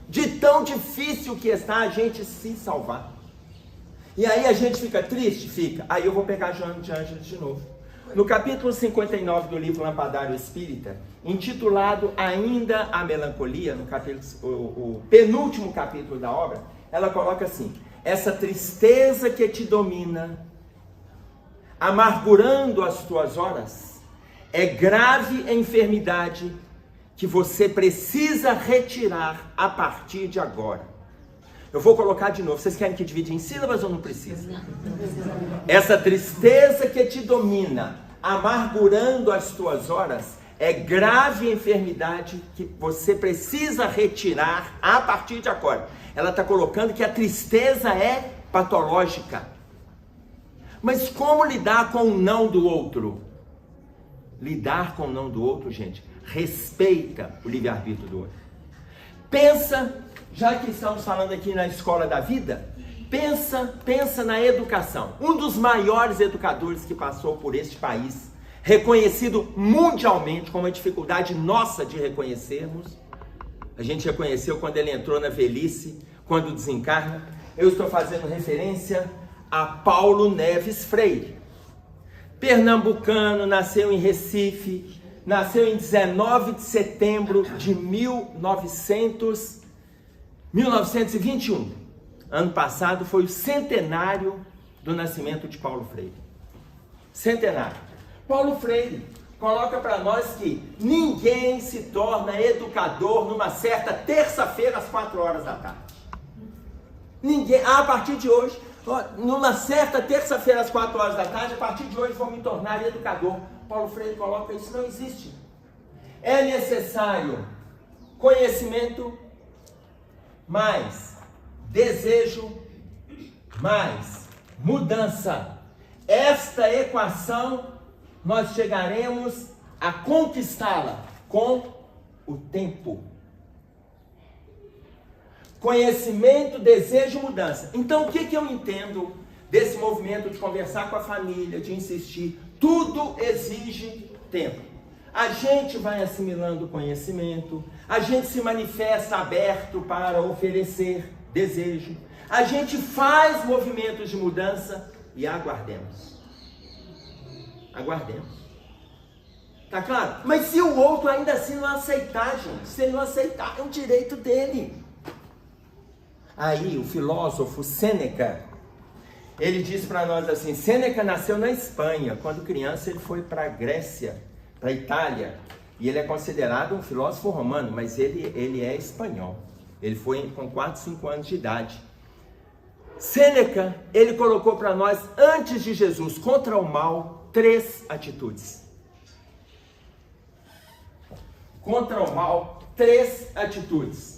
A: De tão difícil que está a gente se salvar. E aí a gente fica triste? Fica. Aí eu vou pegar a Joana de Ângeles de novo. No capítulo 59 do livro Lampadário Espírita, intitulado Ainda a Melancolia, no capítulo, o penúltimo capítulo da obra, ela coloca assim: essa tristeza que te domina, amargurando as tuas horas, é grave enfermidade que você precisa retirar a partir de agora. Eu vou colocar de novo. Vocês querem que divide em sílabas ou não precisa? Essa tristeza que te domina, amargurando as tuas horas, é grave enfermidade que você precisa retirar a partir de agora. Ela está colocando que a tristeza é patológica. Mas como lidar com o não do outro? Lidar com o não do outro, gente, respeita o livre-arbítrio do outro. Pensa, já que estamos falando aqui na escola da vida, pensa na educação. Um dos maiores educadores que passou por este país, reconhecido mundialmente, com uma dificuldade nossa de reconhecermos. A gente reconheceu quando ele entrou na velhice, quando desencarna. Eu estou fazendo referência a Paulo Neves Freire. Pernambucano, nasceu em Recife, nasceu em 19 de setembro de 1921. Ano passado foi o centenário do nascimento de Paulo Freire. Centenário. Paulo Freire coloca para nós que ninguém se torna educador numa certa terça-feira às 4 horas da tarde. Ninguém, a partir de hoje, numa certa terça-feira às 4 horas da tarde, a partir de hoje vou me tornar educador. Paulo Freire coloca isso, não existe. É necessário conhecimento, mais desejo, mais mudança. Esta equação nós chegaremos a conquistá-la com o tempo. Conhecimento, desejo, mudança. Então, o que eu entendo desse movimento de conversar com a família, de insistir? Tudo exige tempo. A gente vai assimilando o conhecimento, a gente se manifesta aberto para oferecer desejo, a gente faz movimentos de mudança e aguardemos. Aguardemos. Tá claro? Mas se o outro ainda assim não aceitar, gente, se ele não aceitar, é um direito dele. Aí o filósofo Sêneca, ele diz para nós assim, Sêneca nasceu na Espanha, quando criança ele foi para a Grécia, para a Itália, e ele é considerado um filósofo romano, mas ele é espanhol. Ele foi com 4, 5 anos de idade. Sêneca, ele colocou para nós, antes de Jesus, contra o mal, 3 atitudes. Contra o mal, 3 atitudes.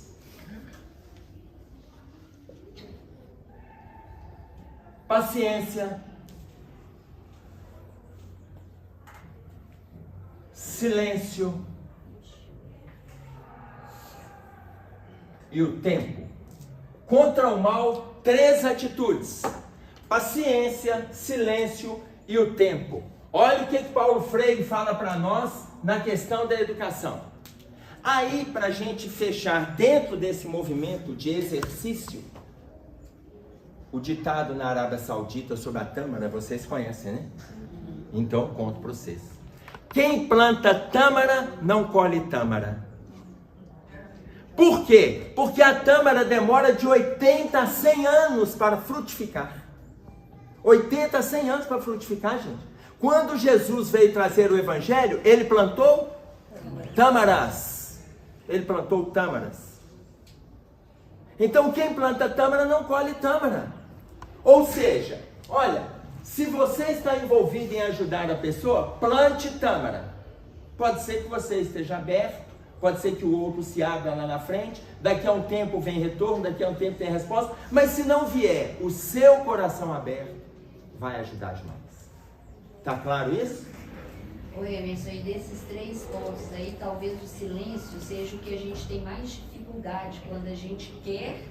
A: Paciência, silêncio e o tempo. Contra o mal, 3 atitudes. Paciência, silêncio e o tempo. Olha o que Paulo Freire fala para nós na questão da educação. Aí, para a gente fechar dentro desse movimento de exercício, o ditado na Arábia Saudita sobre a tâmara, vocês conhecem, né? Então, eu conto para vocês. Quem planta tâmara, não colhe tâmara. Por quê? Porque a tâmara demora de 80 a 100 anos para frutificar. 80 a 100 anos para frutificar, gente. Quando Jesus veio trazer o Evangelho, ele plantou tâmaras. Ele plantou tâmaras. Então, quem planta tâmara, não colhe tâmara. Ou seja, olha, se você está envolvido em ajudar a pessoa, plante tâmara. Pode ser que você esteja aberto, pode ser que o outro se abra lá na frente, daqui a um tempo vem retorno, daqui a um tempo tem resposta, mas se não vier o seu coração aberto, vai ajudar demais. Tá claro isso?
C: Oi, Emerson, e desses 3 pontos aí, talvez o silêncio seja o que a gente tem mais dificuldade quando a gente quer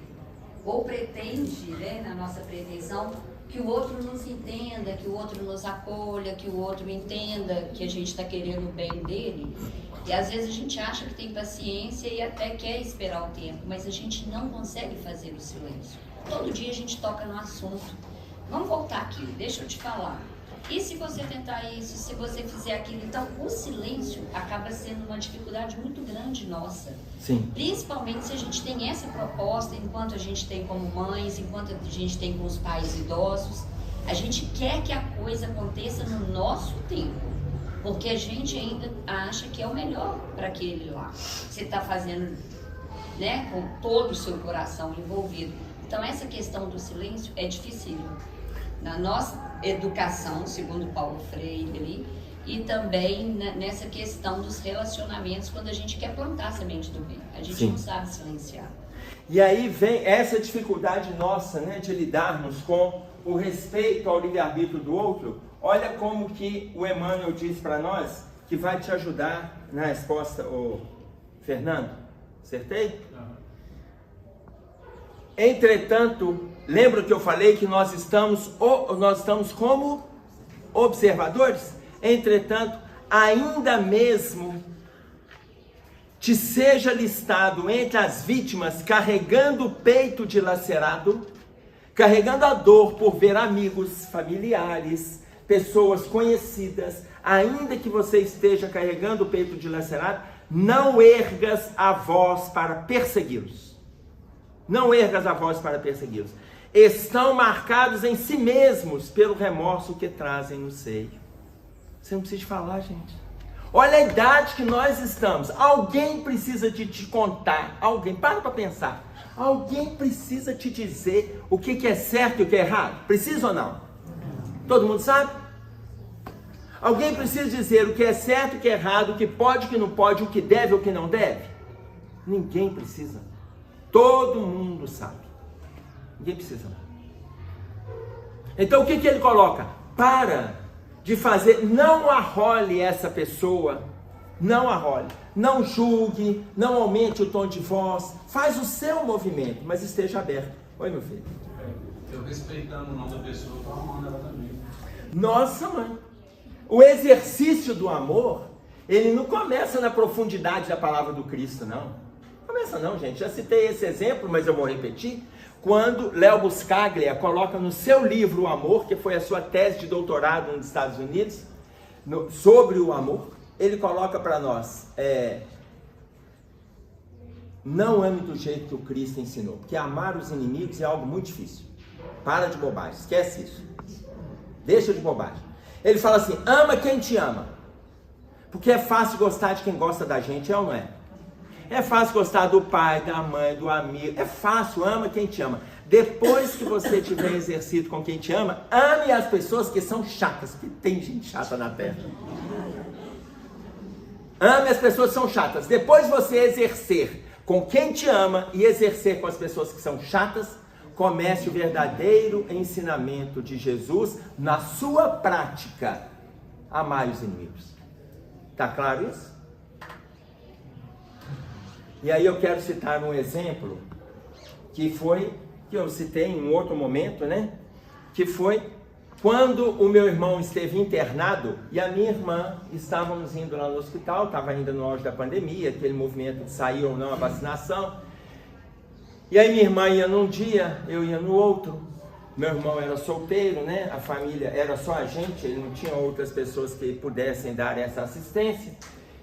C: ou pretende, né, na nossa pretensão, que o outro nos entenda, que o outro nos acolha, que o outro entenda que a gente está querendo o bem dele. E às vezes a gente acha que tem paciência e até quer esperar o tempo, mas a gente não consegue fazer o silêncio. Todo dia a gente toca no assunto. Vamos voltar aqui, deixa eu te falar. E se você tentar isso, se você fizer aquilo? Então, o silêncio acaba sendo uma dificuldade muito grande nossa.
A: Sim.
C: Principalmente se a gente tem essa proposta, enquanto a gente tem como mães, enquanto a gente tem com os pais idosos. A gente quer que a coisa aconteça no nosso tempo, porque a gente ainda acha que é o melhor para aquele lá. Você está fazendo, né, com todo o seu coração envolvido. Então, essa questão do silêncio é difícil. Na nossa educação, segundo Paulo Freire ali, e também nessa questão dos relacionamentos, quando a gente quer plantar a semente do bem. A gente
A: Sim.
C: não sabe silenciar.
A: E aí vem essa dificuldade nossa, né, de lidarmos com o respeito ao livre-arbítrio do outro. Olha como que o Emmanuel diz para nós, que vai te ajudar na resposta, ô Fernando. Acertei? Entretanto, lembra que eu falei que nós estamos como observadores? Entretanto, ainda mesmo te seja listado entre as vítimas carregando o peito dilacerado, carregando a dor por ver amigos, familiares, pessoas conhecidas, ainda que você esteja carregando o peito dilacerado, não ergas a voz para persegui-los. Não ergas a voz para persegui-los. Estão marcados em si mesmos pelo remorso que trazem no seio. Você não precisa falar, gente. Olha a idade que nós estamos. Alguém precisa de te contar. Alguém, para pensar. Alguém precisa te dizer o que é certo e o que é errado. Precisa ou não? Todo mundo sabe? Alguém precisa dizer o que é certo e o que é errado, o que pode, o que não pode, o que deve ou o que não deve? Ninguém precisa. Todo mundo sabe. Ninguém precisa. Então o que ele coloca? Para de fazer, não arrole essa pessoa, não arrole, não julgue, não aumente o tom de voz, faz o seu movimento, mas esteja aberto. Oi, meu filho.
F: Eu respeitando o nome da pessoa, eu tô amando ela também.
A: Nossa, mãe. O exercício do amor, ele não começa na profundidade da palavra do Cristo, não. Começa não, gente. Já citei esse exemplo, mas eu vou repetir. Quando Léo Buscaglia coloca no seu livro O Amor, que foi a sua tese de doutorado nos Estados Unidos, sobre o amor, ele coloca para nós, não ame do jeito que o Cristo ensinou, porque amar os inimigos é algo muito difícil. Para de bobagem, esquece isso. Deixa de bobagem. Ele fala assim, ama quem te ama, porque é fácil gostar de quem gosta da gente, é ou não é? É fácil gostar do pai, da mãe, do amigo. É fácil, ama quem te ama. Depois que você tiver exercido com quem te ama, ame as pessoas que são chatas, porque tem gente chata na terra. Ame as pessoas que são chatas. Depois de você exercer com quem te ama e exercer com as pessoas que são chatas, comece o verdadeiro ensinamento de Jesus na sua prática. Amai os inimigos. Tá claro isso? E aí eu quero citar um exemplo que eu citei em um outro momento, né? Que foi quando o meu irmão esteve internado e a minha irmã, estávamos indo lá no hospital, estava ainda no auge da pandemia, aquele movimento de sair ou não a vacinação. E aí minha irmã ia num dia, eu ia no outro. Meu irmão era solteiro, né? A família era só a gente, ele não tinha outras pessoas que pudessem dar essa assistência.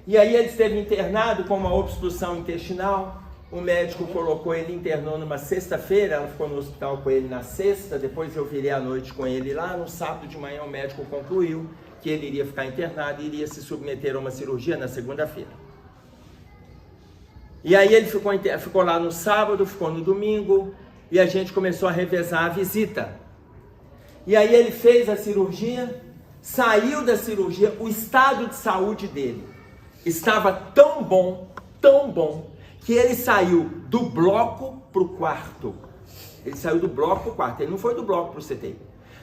A: E aí ele esteve internado com uma obstrução intestinal, o médico colocou ele, internou numa sexta-feira, ela ficou no hospital com ele na sexta, depois eu virei à noite com ele lá, no sábado de manhã o médico concluiu que ele iria ficar internado e iria se submeter a uma cirurgia na segunda-feira. E aí ele ficou lá no sábado, ficou no domingo, e a gente começou a revezar a visita. E aí ele fez a cirurgia, saiu da cirurgia, o estado de saúde dele estava tão bom, que ele saiu do bloco para o quarto. Ele saiu do bloco para o quarto, ele não foi do bloco para o CTI.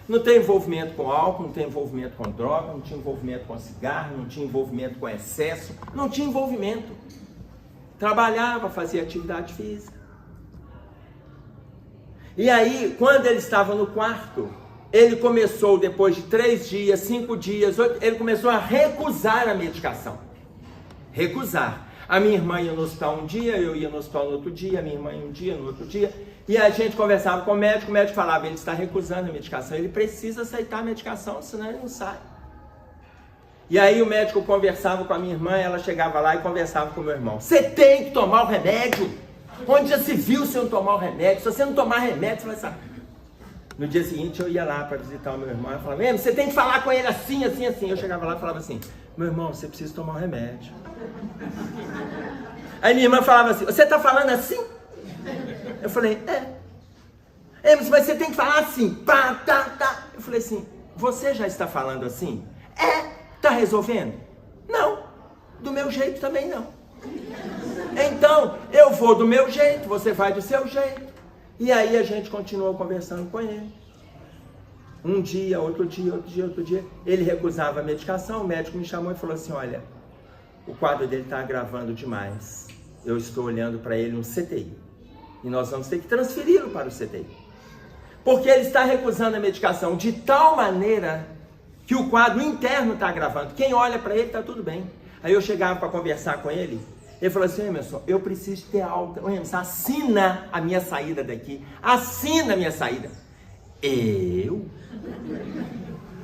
A: Não tem envolvimento com álcool, não tem envolvimento com droga, não tinha envolvimento com cigarro, não tinha envolvimento com excesso, não tinha envolvimento. Trabalhava, fazia atividade física. E aí, quando ele estava no quarto, ele começou, depois de 3 dias, 5 dias, 8, ele começou a recusar a medicação. Recusar. A minha irmã ia no hospital um dia, eu ia no hospital no outro dia, a minha irmã ia um dia, no outro dia, e a gente conversava com o médico falava, ele está recusando a medicação, ele precisa aceitar a medicação, senão ele não sai. E aí o médico conversava com a minha irmã, ela chegava lá e conversava com o meu irmão. Você tem que tomar o remédio! Onde já se viu você não tomar o remédio? Se você não tomar remédio, você vai saber. No dia seguinte eu ia lá para visitar o meu irmão, eu falava, você tem que falar com ele assim, assim, assim. Eu chegava lá e falava assim, meu irmão, você precisa tomar o remédio. Aí minha irmã falava assim, você está falando assim? Eu falei, Emerson, mas você tem que falar assim, pá, tá, tá. Eu falei assim, você já está falando assim? Tá resolvendo? Não. Do meu jeito também não. Então, eu vou do meu jeito, você vai do seu jeito. E aí a gente continuou conversando com ele. Um dia, outro dia, outro dia, outro dia. Ele recusava a medicação, o médico me chamou e falou assim, olha, o quadro dele está agravando demais. Eu estou olhando para ele um CTI. E nós vamos ter que transferi-lo para o CTI. Porque ele está recusando a medicação de tal maneira que o quadro interno está agravando. Quem olha para ele está tudo bem. Aí eu chegava para conversar com ele. Ele falou assim, Emerson, eu preciso ter alta. Emerson, assina a minha saída daqui. Assina a minha saída. Eu?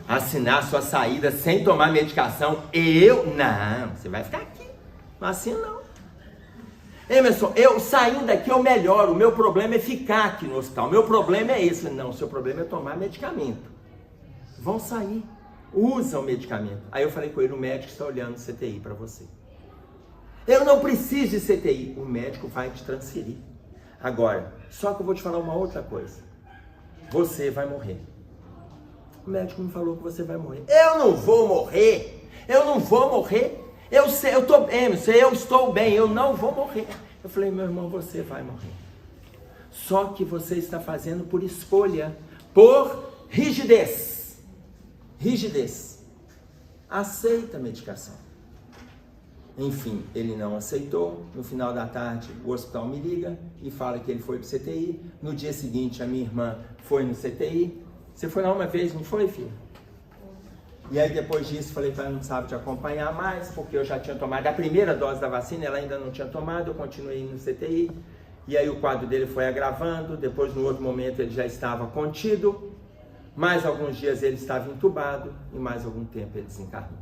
A: Assinar a sua saída sem tomar medicação? Eu? Não, você vai ficar aqui. Não assina não. Emerson, eu saindo daqui eu melhoro. O meu problema é ficar aqui no hospital. O meu problema é esse. Não, o seu problema é tomar medicamento. Vão sair. Usa o medicamento. Aí eu falei com ele, o médico está olhando o CTI para você. Eu não preciso de CTI. O médico vai te transferir. Agora, só que eu vou te falar uma outra coisa. Você vai morrer. O médico me falou que você vai morrer. Eu não vou morrer. Eu não vou morrer. Eu sei, eu estou bem, eu não vou morrer. Eu falei, meu irmão, você vai morrer. Só que você está fazendo por escolha, por rigidez. Rigidez. Aceita a medicação. Enfim, ele não aceitou. No final da tarde, o hospital me liga e fala que ele foi para o CTI. No dia seguinte, a minha irmã foi no CTI. Você foi lá uma vez, não foi, filho? E aí depois disso, falei para ela, não sabe te acompanhar mais, porque eu já tinha tomado a primeira dose da vacina, ela ainda não tinha tomado, eu continuei no CTI. E aí o quadro dele foi agravando, depois no outro momento ele já estava contido. Mais alguns dias ele estava entubado e mais algum tempo ele desencarnou.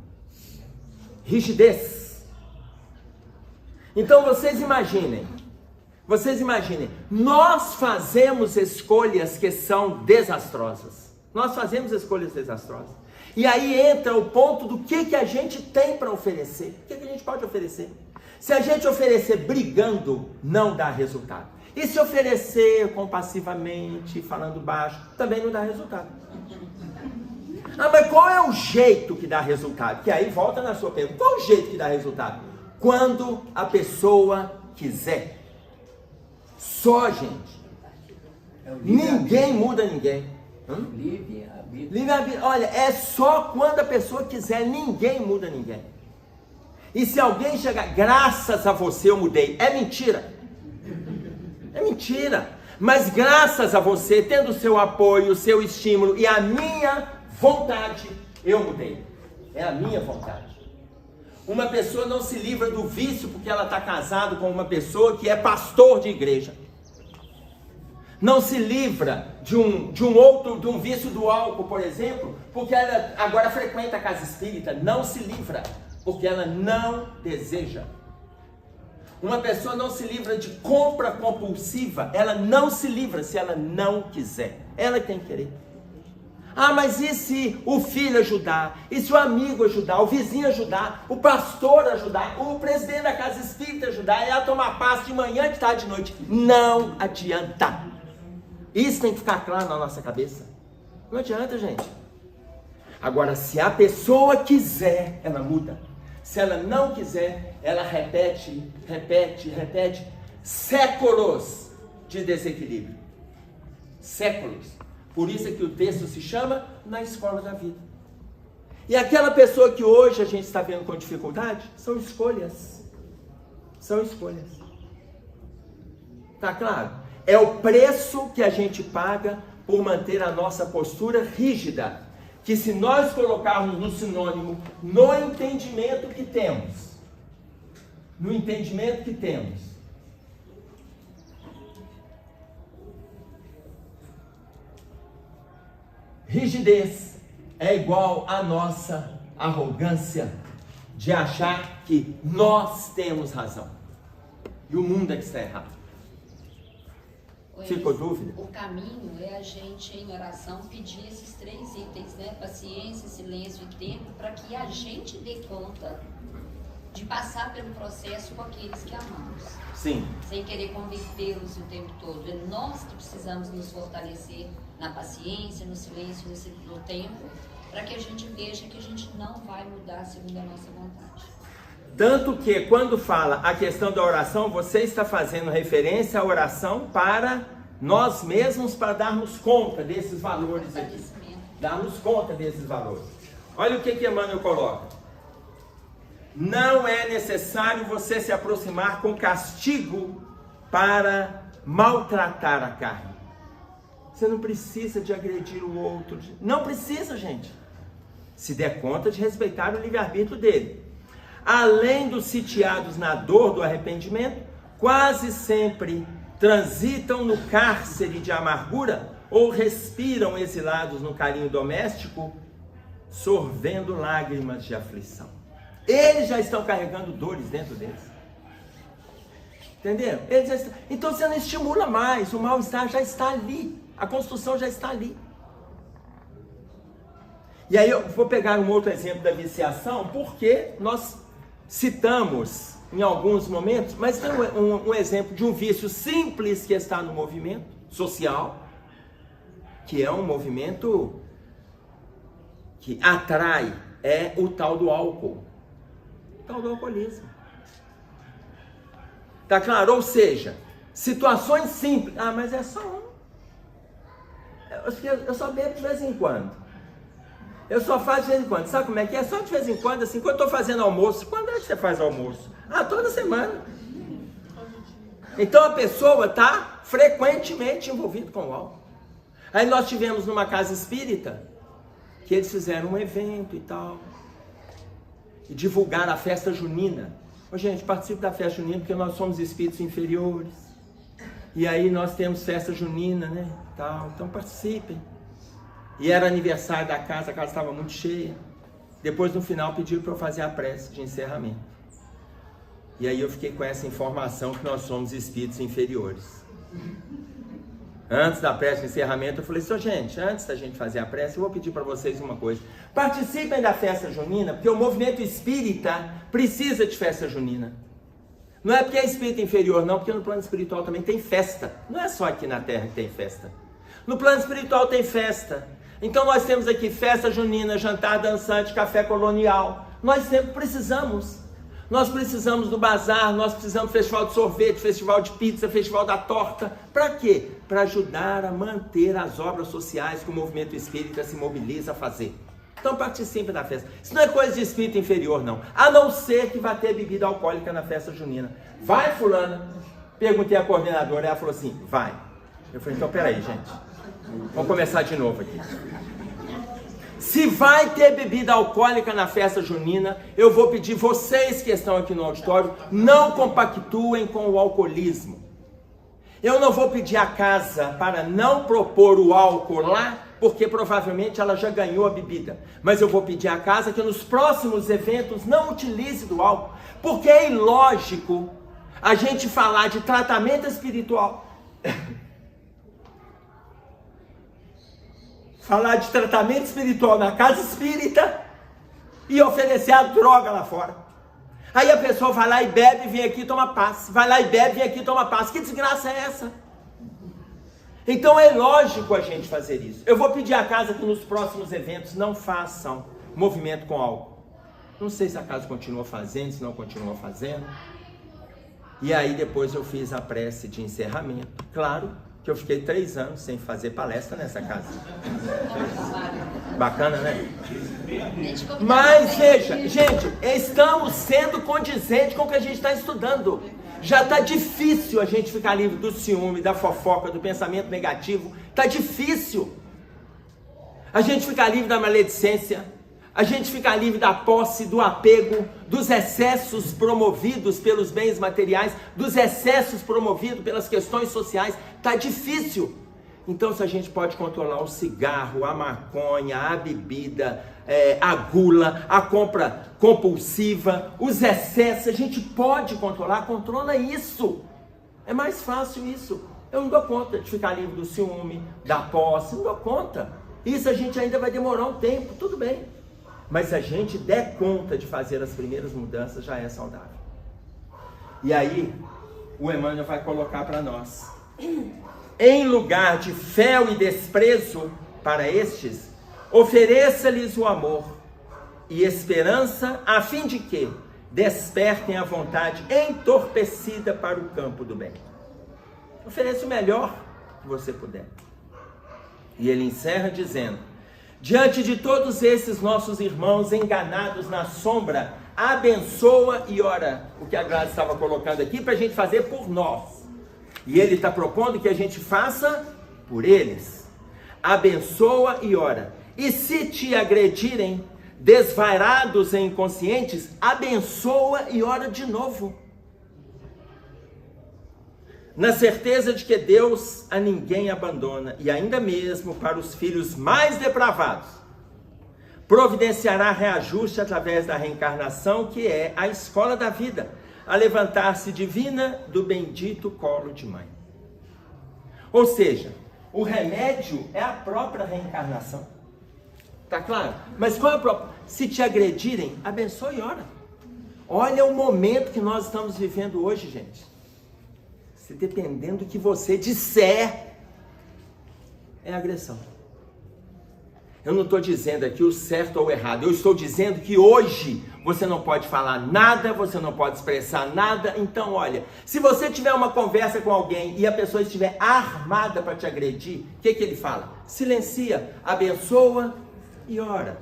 A: Rigidez. Então vocês imaginem, nós fazemos escolhas que são desastrosas. Nós fazemos escolhas desastrosas. E aí entra o ponto do que a gente tem para oferecer. O que a gente pode oferecer? Se a gente oferecer brigando, não dá resultado. E se oferecer compassivamente, falando baixo, também não dá resultado. Ah, mas qual é o jeito que dá resultado? Que aí volta na sua pergunta. Qual é o jeito que dá resultado? Quando a pessoa quiser. Só, gente. Ninguém muda ninguém. Livre-arbítrio. Olha, é só quando a pessoa quiser, ninguém muda ninguém. E se alguém chegar, graças a você eu mudei, é mentira. É mentira. Mas graças a você, tendo o seu apoio, o seu estímulo e a minha vontade, eu mudei. É a minha vontade. Uma pessoa não se livra do vício porque ela está casada com uma pessoa que é pastor de igreja. Não se livra de um vício do álcool, por exemplo, porque ela agora frequenta a casa espírita. Não se livra, porque ela não deseja. Uma pessoa não se livra de compra compulsiva, ela não se livra se ela não quiser. Ela tem que querer. Ah, mas e se o filho ajudar? E se o amigo ajudar? O vizinho ajudar? O pastor ajudar? O presidente da casa espírita ajudar? Ela tomar passe de manhã, de tarde, de noite? Não adianta. Isso tem que ficar claro na nossa cabeça. Não adianta, gente. Agora, se a pessoa quiser, ela muda. Se ela não quiser, ela repete séculos de desequilíbrio. Séculos. Por isso é que o texto se chama Na Escola da Vida. E aquela pessoa que hoje a gente está vendo com dificuldade, são escolhas. São escolhas. Tá claro? É o preço que a gente paga por manter a nossa postura rígida. Que se nós colocarmos no sinônimo, no entendimento que temos, rigidez é igual à nossa arrogância de achar que nós temos razão. E o mundo é que está errado. Ficou dúvida?
C: O caminho é a gente, em oração, pedir esses 3 itens, né? Paciência, silêncio e tempo, para que a gente dê conta de passar pelo processo com aqueles que amamos,
A: Sim.
C: sem querer convertê-los o tempo todo. É nós que precisamos nos fortalecer na paciência, no silêncio, no tempo, para que a gente veja que a gente não vai mudar segundo a nossa vontade.
A: Tanto que quando fala a questão da oração, você está fazendo referência à oração para nós mesmos, para darmos conta desses valores aqui. Darmos conta desses valores. Olha o que Emmanuel coloca. Não é necessário você se aproximar com castigo para maltratar a carne. Você não precisa de agredir o outro. Não precisa, gente. Se der conta de respeitar o livre-arbítrio dele. Além dos sitiados na dor do arrependimento, quase sempre transitam no cárcere de amargura ou respiram exilados no carinho doméstico, sorvendo lágrimas de aflição. Eles já estão carregando dores dentro deles. Entenderam? Eles já estão... Então você não estimula mais, o mal-estar já está ali, a construção já está ali. E aí eu vou pegar um outro exemplo da viciação, porque nós citamos em alguns momentos, mas tem um exemplo de um vício simples que está no movimento social, que é um movimento que atrai, é o tal do álcool, o tal do alcoolismo. Tá claro? Ou seja, situações simples, mas é só um. Eu só bebo de vez em quando. Eu só faço de vez em quando. Sabe como é que é? Só de vez em quando, assim, quando eu estou fazendo almoço. Quando é que você faz almoço? Toda semana. Então a pessoa está frequentemente envolvida com o álcool. Aí nós tivemos numa casa espírita, que eles fizeram um evento e tal, e divulgaram a festa junina. Gente, participe da festa junina, porque nós somos espíritos inferiores. E aí nós temos festa junina, né? Tal, então participem. E era aniversário da casa, a casa estava muito cheia. Depois, no final, pediram para eu fazer a prece de encerramento. E aí eu fiquei com essa informação que nós somos espíritos inferiores. Antes da prece de encerramento, eu falei assim, gente, antes da gente fazer a prece, eu vou pedir para vocês uma coisa. Participem da festa junina, porque o movimento espírita precisa de festa junina. Não é porque é espírito inferior, não, porque no plano espiritual também tem festa. Não é só aqui na Terra que tem festa. No plano espiritual tem festa. Então nós temos aqui festa junina, jantar dançante, café colonial. Nós sempre precisamos. Nós precisamos do bazar, nós precisamos do festival de sorvete, festival de pizza, festival da torta. Para quê? Para ajudar a manter as obras sociais que o movimento espírita se mobiliza a fazer. Então participe da festa. Isso não é coisa de espírito inferior, não. A não ser que vá ter bebida alcoólica na festa junina. Vai, fulana? Perguntei à coordenadora, ela falou assim, vai. Eu falei, então peraí, gente. Vamos começar de novo aqui. Se vai ter bebida alcoólica na festa junina, eu vou pedir vocês que estão aqui no auditório, não compactuem com o alcoolismo. Eu não vou pedir à casa para não propor o álcool lá, porque provavelmente ela já ganhou a bebida. Mas eu vou pedir à casa que nos próximos eventos não utilize do álcool, porque é ilógico a gente falar de tratamento espiritual. Falar de tratamento espiritual na casa espírita e oferecer a droga lá fora. Aí a pessoa vai lá e bebe e vem aqui e toma paz. Vai lá e bebe e vem aqui e toma paz. Que desgraça é essa? Então é lógico a gente fazer isso. Eu vou pedir à casa que nos próximos eventos não façam movimento com álcool. Não sei se a casa continua fazendo, se não continua fazendo. E aí depois eu fiz a prece de encerramento. Claro que eu fiquei 3 anos sem fazer palestra nessa casa. Bacana, né? Mas veja, gente, estamos sendo condizentes com o que a gente está estudando. Já está difícil a gente ficar livre do ciúme, da fofoca, do pensamento negativo. Está difícil. A gente ficar livre da maledicência. A gente ficar livre da posse, do apego, dos excessos promovidos pelos bens materiais, dos excessos promovidos pelas questões sociais. Está difícil. Então, se a gente pode controlar o cigarro, a maconha, a bebida, a gula, a compra compulsiva, os excessos, a gente pode controlar, controla isso. É mais fácil isso. Eu não dou conta de ficar livre do ciúme, da posse, não dou conta. Isso a gente ainda vai demorar um tempo, tudo bem. Mas se a gente der conta de fazer as primeiras mudanças, já é saudável. E aí, o Emmanuel vai colocar para nós: em lugar de fel e desprezo para estes, ofereça-lhes o amor e esperança, a fim de que despertem a vontade entorpecida para o campo do bem. Ofereça o melhor que você puder. E ele encerra dizendo: diante de todos esses nossos irmãos enganados na sombra, abençoa e ora. O que a Graça estava colocando aqui para a gente fazer por nós. E ele está propondo que a gente faça por eles. Abençoa e ora. E se te agredirem, desvairados e inconscientes, abençoa e ora de novo. Na certeza de que Deus a ninguém abandona, e ainda mesmo para os filhos mais depravados, providenciará reajuste através da reencarnação, que é a escola da vida, a levantar-se divina do bendito colo de mãe. Ou seja, o remédio é a própria reencarnação. Tá claro? Mas qual é a própria? Se te agredirem, abençoe e ora. Olha o momento que nós estamos vivendo hoje, gente. Se dependendo do que você disser, é agressão. Eu não estou dizendo aqui o certo ou o errado. Eu estou dizendo que hoje você não pode falar nada, você não pode expressar nada. Então, olha, se você tiver uma conversa com alguém e a pessoa estiver armada para te agredir, o que ele fala? Silencia, abençoa e ora.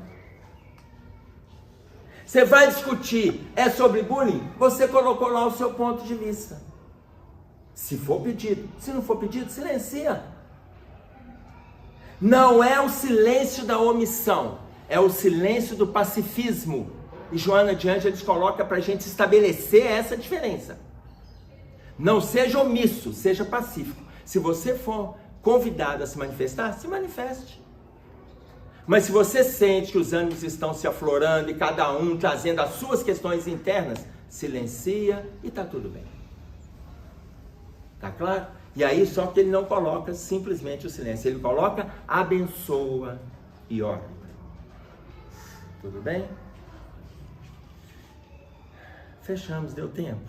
A: Você vai discutir, é sobre bullying? Você colocou lá o seu ponto de vista. Se for pedido. Se não for pedido, silencia. Não é o silêncio da omissão, é o silêncio do pacifismo. E Joana de Ângeles coloca para a gente estabelecer essa diferença. Não seja omisso, seja pacífico. Se você for convidado a se manifestar, se manifeste. Mas se você sente que os ânimos estão se aflorando e cada um trazendo as suas questões internas, silencia e está tudo bem. Tá claro? E aí só que ele não coloca simplesmente o silêncio, ele coloca abençoa e ora. Tudo bem? Fechamos, deu tempo.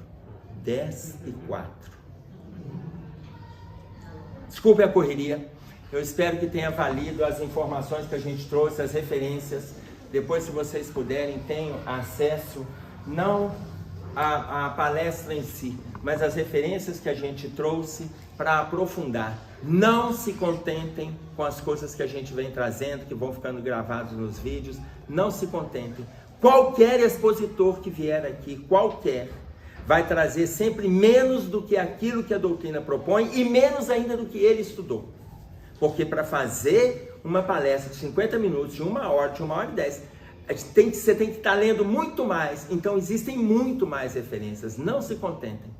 A: 10:04. Desculpe a correria. Eu espero que tenha valido as informações que a gente trouxe, as referências. Depois, se vocês puderem, tenham acesso, não à palestra em si, mas as referências que a gente trouxe para aprofundar. Não se contentem com as coisas que a gente vem trazendo, que vão ficando gravados nos vídeos. Não se contentem. Qualquer expositor que vier aqui, qualquer, vai trazer sempre menos do que aquilo que a doutrina propõe e menos ainda do que ele estudou. Porque para fazer uma palestra de 50 minutos, de 1 hora, de 1h10, você tem que estar lendo muito mais. Então existem muito mais referências. Não se contentem.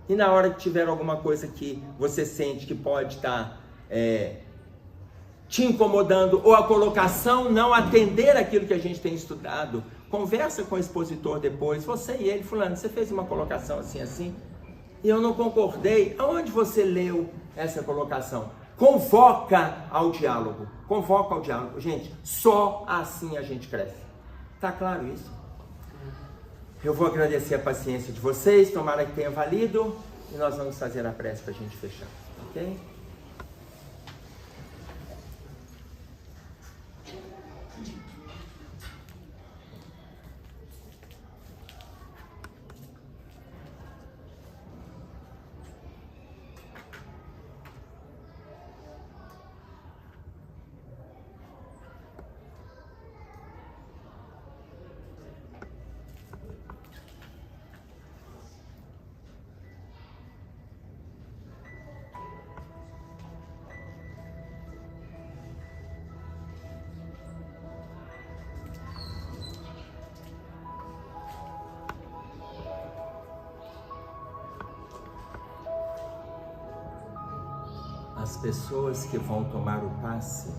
A: E na hora que tiver alguma coisa que você sente que pode estar te incomodando, ou a colocação não atender aquilo que a gente tem estudado, conversa com o expositor depois. Você e ele, fulano, você fez uma colocação assim, e eu não concordei. Aonde você leu essa colocação? Convoca ao diálogo. Convoca ao diálogo. Gente, só assim a gente cresce. Tá claro isso? Eu vou agradecer a paciência de vocês, tomara que tenha valido, e nós vamos fazer a prece para a gente fechar, ok? As pessoas que vão tomar o passe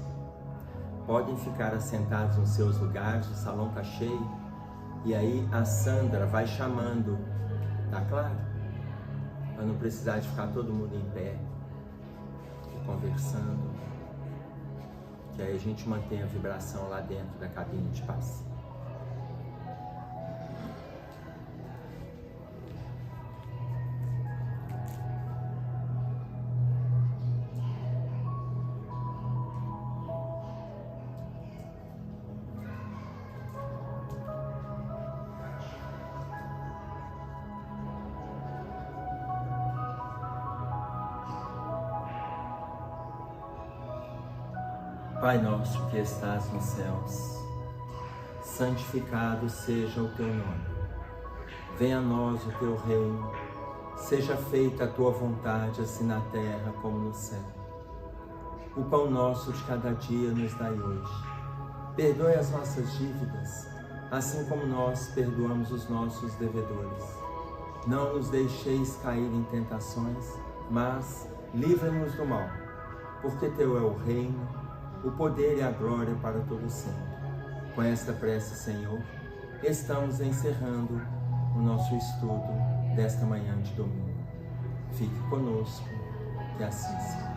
A: podem ficar assentados nos seus lugares, o salão está cheio, e aí a Sandra vai chamando, tá claro? Para não precisar de ficar todo mundo em pé, conversando, que aí a gente mantém a vibração lá dentro da cabine de passe. Pai nosso que estás nos céus, santificado seja o teu nome. Venha a nós o teu reino, seja feita a tua vontade, assim na terra como no céu. O pão nosso de cada dia nos dai hoje. Perdoe as nossas dívidas, assim como nós perdoamos os nossos devedores. Não nos deixeis cair em tentações, mas livra-nos do mal, porque teu é o reino, o poder e a glória para todo sempre. Com esta prece, Senhor, estamos encerrando o nosso estudo desta manhã de domingo. Fique conosco, que assim seja.